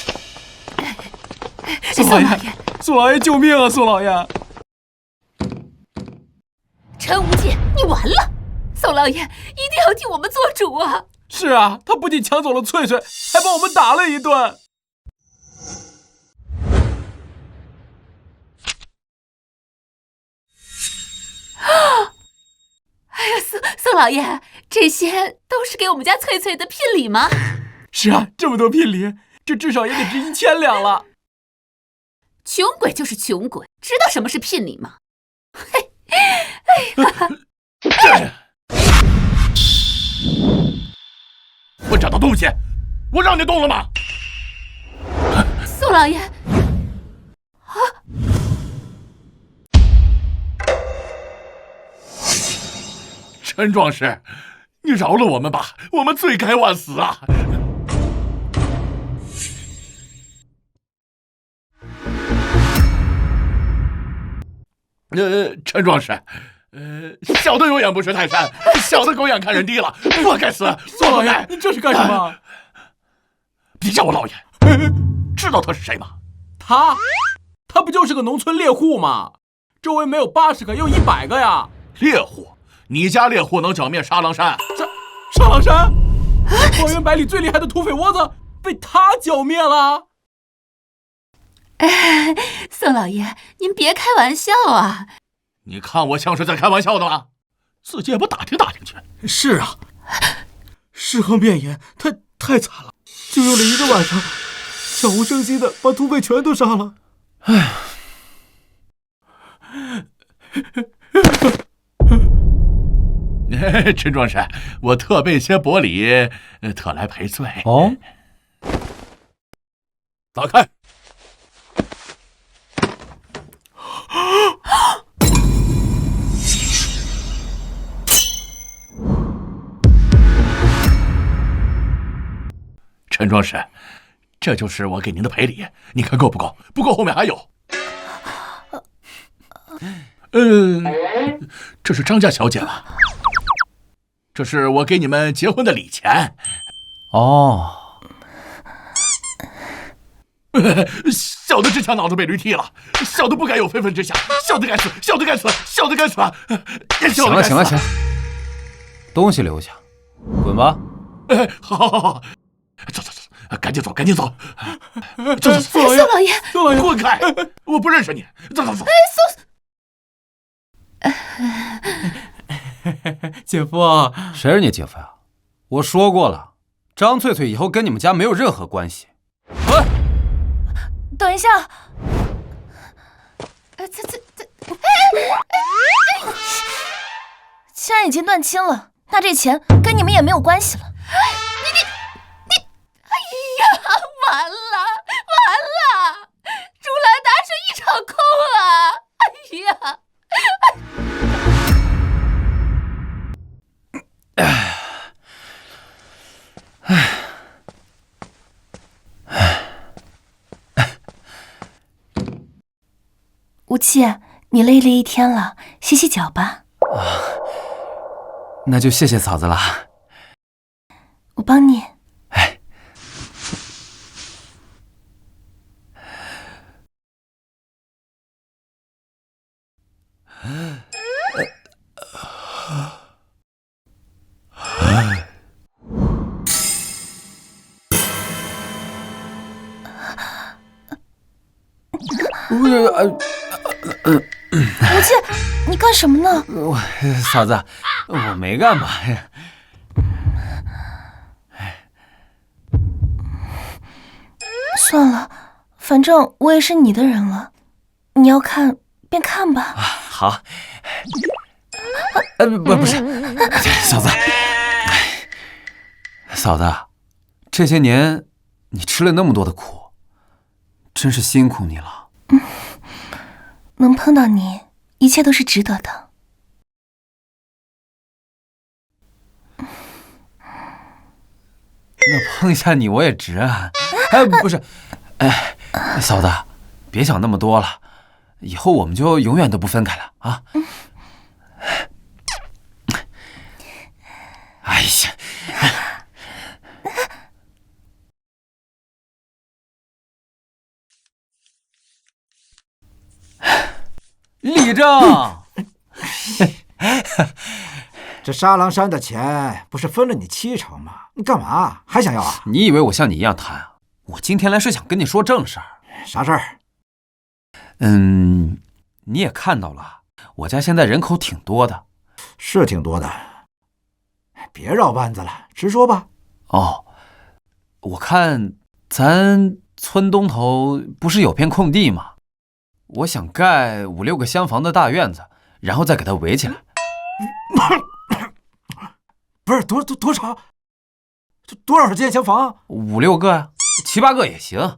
宋老爷，宋老爷救命啊！宋老爷，陈无忌，你完了！宋老爷一定要替我们做主啊！是啊，他不仅抢走了翠翠，还把我们打了一顿。哎呀，宋老爷，这些都是给我们家翠翠的聘礼吗？是啊，这么多聘礼，这至少也得值1000两了。穷鬼就是穷鬼，知道什么是聘礼吗？嘿，混账的东西，我让你动了吗？宋老爷，陈壮士，你饶了我们吧，我们罪该万死啊！陈壮士，小的有眼不识泰山，小的狗眼看人低了，我该死！宋老爷，你这是干什么？别叫我老爷，知道他是谁吗？他不就是个农村猎户吗？周围没有80个，有100个呀！猎户？你家猎户能剿灭沙狼山？沙狼山，方圆百里最厉害的土匪窝子被他剿灭了。宋老爷，您别开玩笑啊！你看我像是在开玩笑的吗？自己也不打听打听去。是啊，尸横遍野，太惨了，就用了1个晚上，悄无声息的把土匪全都杀了。唉。陈壮士，我特备些薄礼，特来赔罪。哦，打开。陈壮士，这就是我给您的赔礼，你看够不够？不够，后面还有。这是张家小姐吧？这是我给你们结婚的礼钱。哦，小的之前脑子被驴踢了，小的不该有非分之想，小的该死，小的该死，小的该死！行了，东西留下，滚吧！好，走，赶紧走！宋老爷，滚开！我不认识你，走！姐夫，谁是你姐夫呀？我说过了，张翠翠以后跟你们家没有任何关系。滚！等一下，既然已经断亲了，那这钱跟你们也没有关系了。你，哎呀，完了！竹篮打水一场空啊！哎呀！无忌，你累了一天了，洗洗脚吧。那就谢谢嫂子了。我帮你。哎，无忌，你干什么呢？嫂子，我没干嘛呀。算了，反正我也是你的人了，你要看便看吧。好。不是，嫂子，嫂子，这些年你吃了那么多的苦，真是辛苦你了。能碰到你，一切都是值得的。那碰一下你我也值啊！不是，嫂子，别想那么多了，以后我们就永远都不分开了啊！哎呀！立正！这沙狼山的钱不是分了你7成吗？你干嘛还想要啊？你以为我像你一样贪啊？我今天来是想跟你说正事儿。啥事儿？你也看到了，我家现在人口挺多的。是挺多的。别绕弯子了，直说吧。哦，我看咱村东头不是有片空地吗？我想盖5、6个厢房的大院子，然后再给它围起来。不是多少？多少间厢房？5、6个呀，7、8个也行。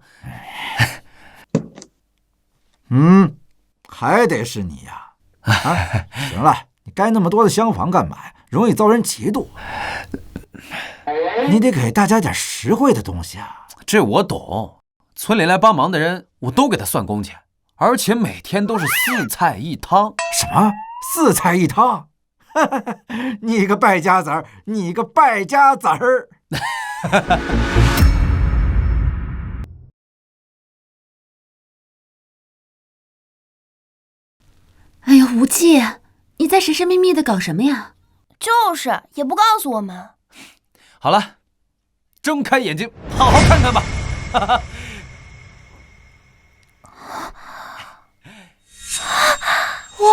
还得是你呀！行了，你盖那么多的厢房干嘛呀？容易遭人嫉妒。你得给大家点实惠的东西啊！这我懂，村里来帮忙的人，我都给他算工钱，而且每天都是4菜1汤。什么4菜1汤？你个败家子儿！你个败家子儿！哎呀，无忌，你在神神秘秘的搞什么呀？就是也不告诉我们。好了，睁开眼睛，好好看看吧。哇！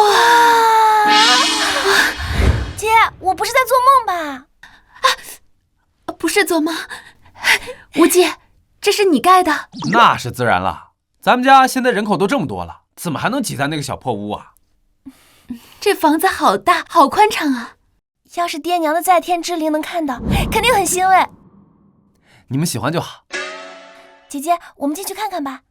姐，我不是在做梦吧？不是做梦。无忌，这是你盖的？那是自然了，咱们家现在人口都这么多了，怎么还能挤在那个小破屋啊？这房子好大，好宽敞啊！要是爹娘的在天之灵能看到，肯定很欣慰。你们喜欢就好。姐姐，我们进去看看吧。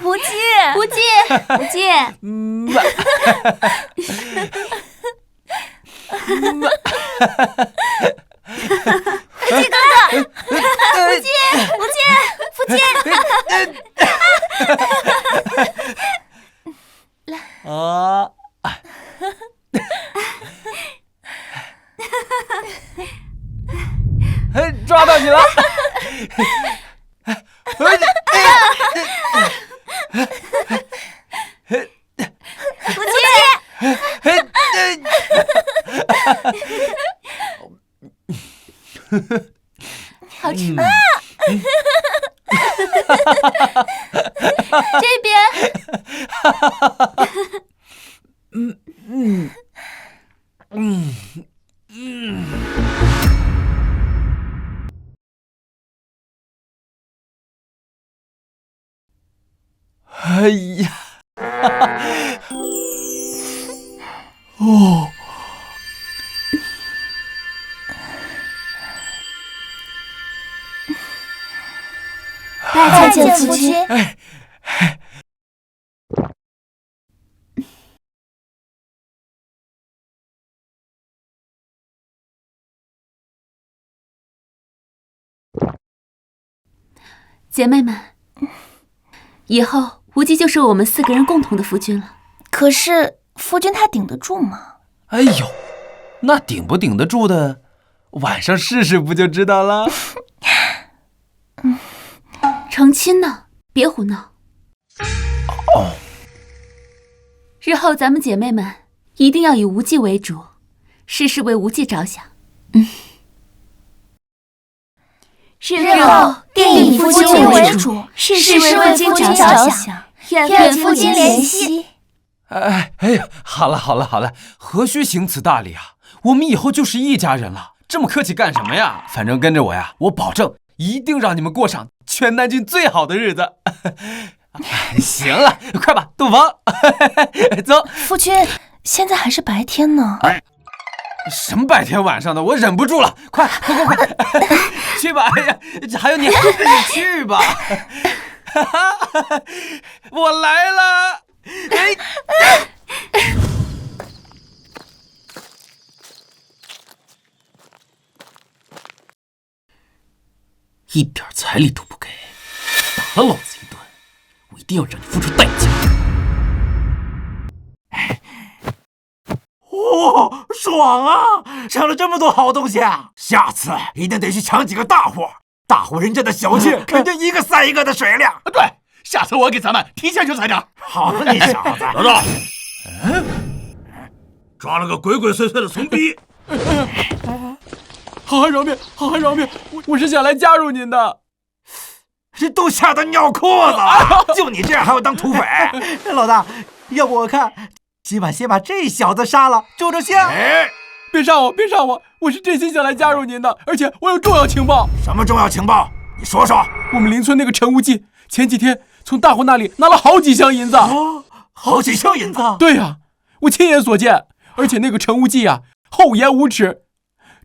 无忌，无忌，无忌。无忌哥哥，无忌，无忌，无忌。啊！抓到你了！无忌，好吃吗？这边。哎呀！哦。拜见夫君。姐妹们，以后无忌就是我们4个人共同的夫君了。可是夫君他顶得住吗？哎呦，那顶不顶得住的，晚上试试不就知道了？成亲呢，别胡闹。日后咱们姐妹们一定要以无忌为主，事事为无忌着想。日后定以夫君为主，事事为夫君着想，愿夫君怜惜。哎呀，好了，何须行此大礼啊？我们以后就是一家人了，这么客气干什么呀？反正跟着我呀，我保证一定让你们过上全南郡最好的日子。行了，快吧，洞房，走。夫君，现在还是白天呢。什么白天晚上的，我忍不住了，快，去吧！哎呀，还有你去吧！我来了！一点彩礼都不给，打了老子一顿，我一定要让你付出代价！哦，爽啊！抢了这么多好东西啊！下次一定得去抢几个大货，大户人家的小妾肯定一个赛一个的水亮。对，下次我给咱们提前去踩点。好了，你小子，老大，抓了个鬼鬼祟祟的怂逼。好汉饶命！我是想来加入您的。这都吓得尿裤子，就你这样还要当土匪？老大，要不我看先把这小子杀了，助助兴。哎，别杀我！我是真心想来加入您的，而且我有重要情报。什么重要情报？你说说。我们邻村那个陈无忌前几天从大户那里拿了好几箱银子。哦，好几箱银子？对呀，我亲眼所见。而且那个陈无忌啊，厚颜无耻，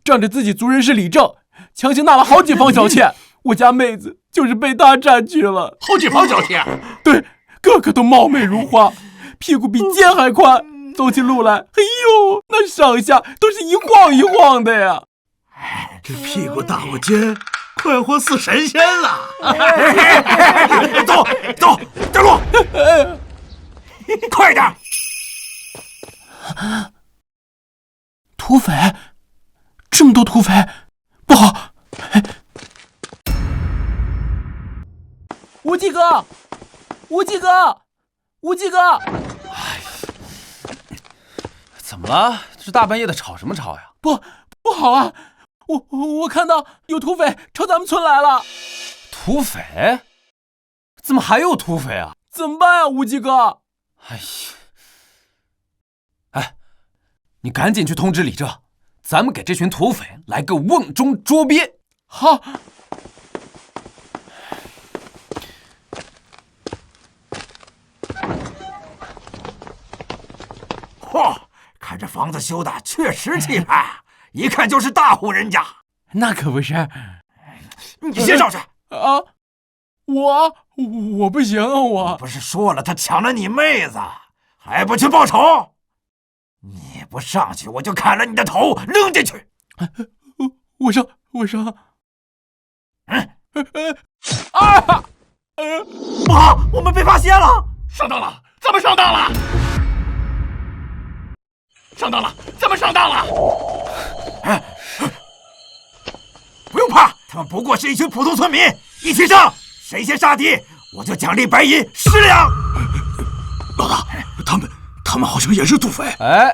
仗着自己族人是李正，强行纳了好几房小妾。我家妹子就是被他占去了。好几房小妾？对，个个都貌美如花，屁股比肩还宽，走起路来，哎呦，那上下都是一晃一晃的呀！这屁股大过肩，快活似神仙了！走，带路，快点！土匪，这么多土匪，不好！无忌哥！怎么了？这大半夜的吵什么吵呀？不好啊！我看到有土匪朝咱们村来了。土匪？怎么还有土匪啊？怎么办啊，无忌哥？哎，你赶紧去通知李正，咱们给这群土匪来个瓮中捉鳖。好。嚯，看这房子修的确实气派，一看就是大户人家。那可不是。你先上去啊！我不行啊！我不是说了他抢了你妹子，还不去报仇？你不上去，我就砍了你的头扔进去。我上。不好，我们被发现了！上当了，咱们上当了！咱们上当了！不用怕，他们不过是一群普通村民。一起上，谁先杀敌，我就奖励白银10两。老大，他们好像也是土匪。哎，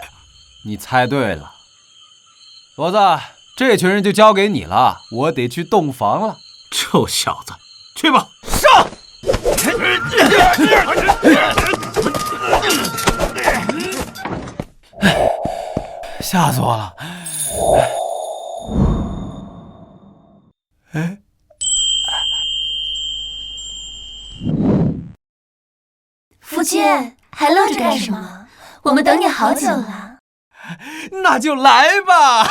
你猜对了，骡子，这群人就交给你了，我得去洞房了。臭小子，去吧！上！吓死我了！夫君，还愣着干什么？我们等你好久了。那就来吧！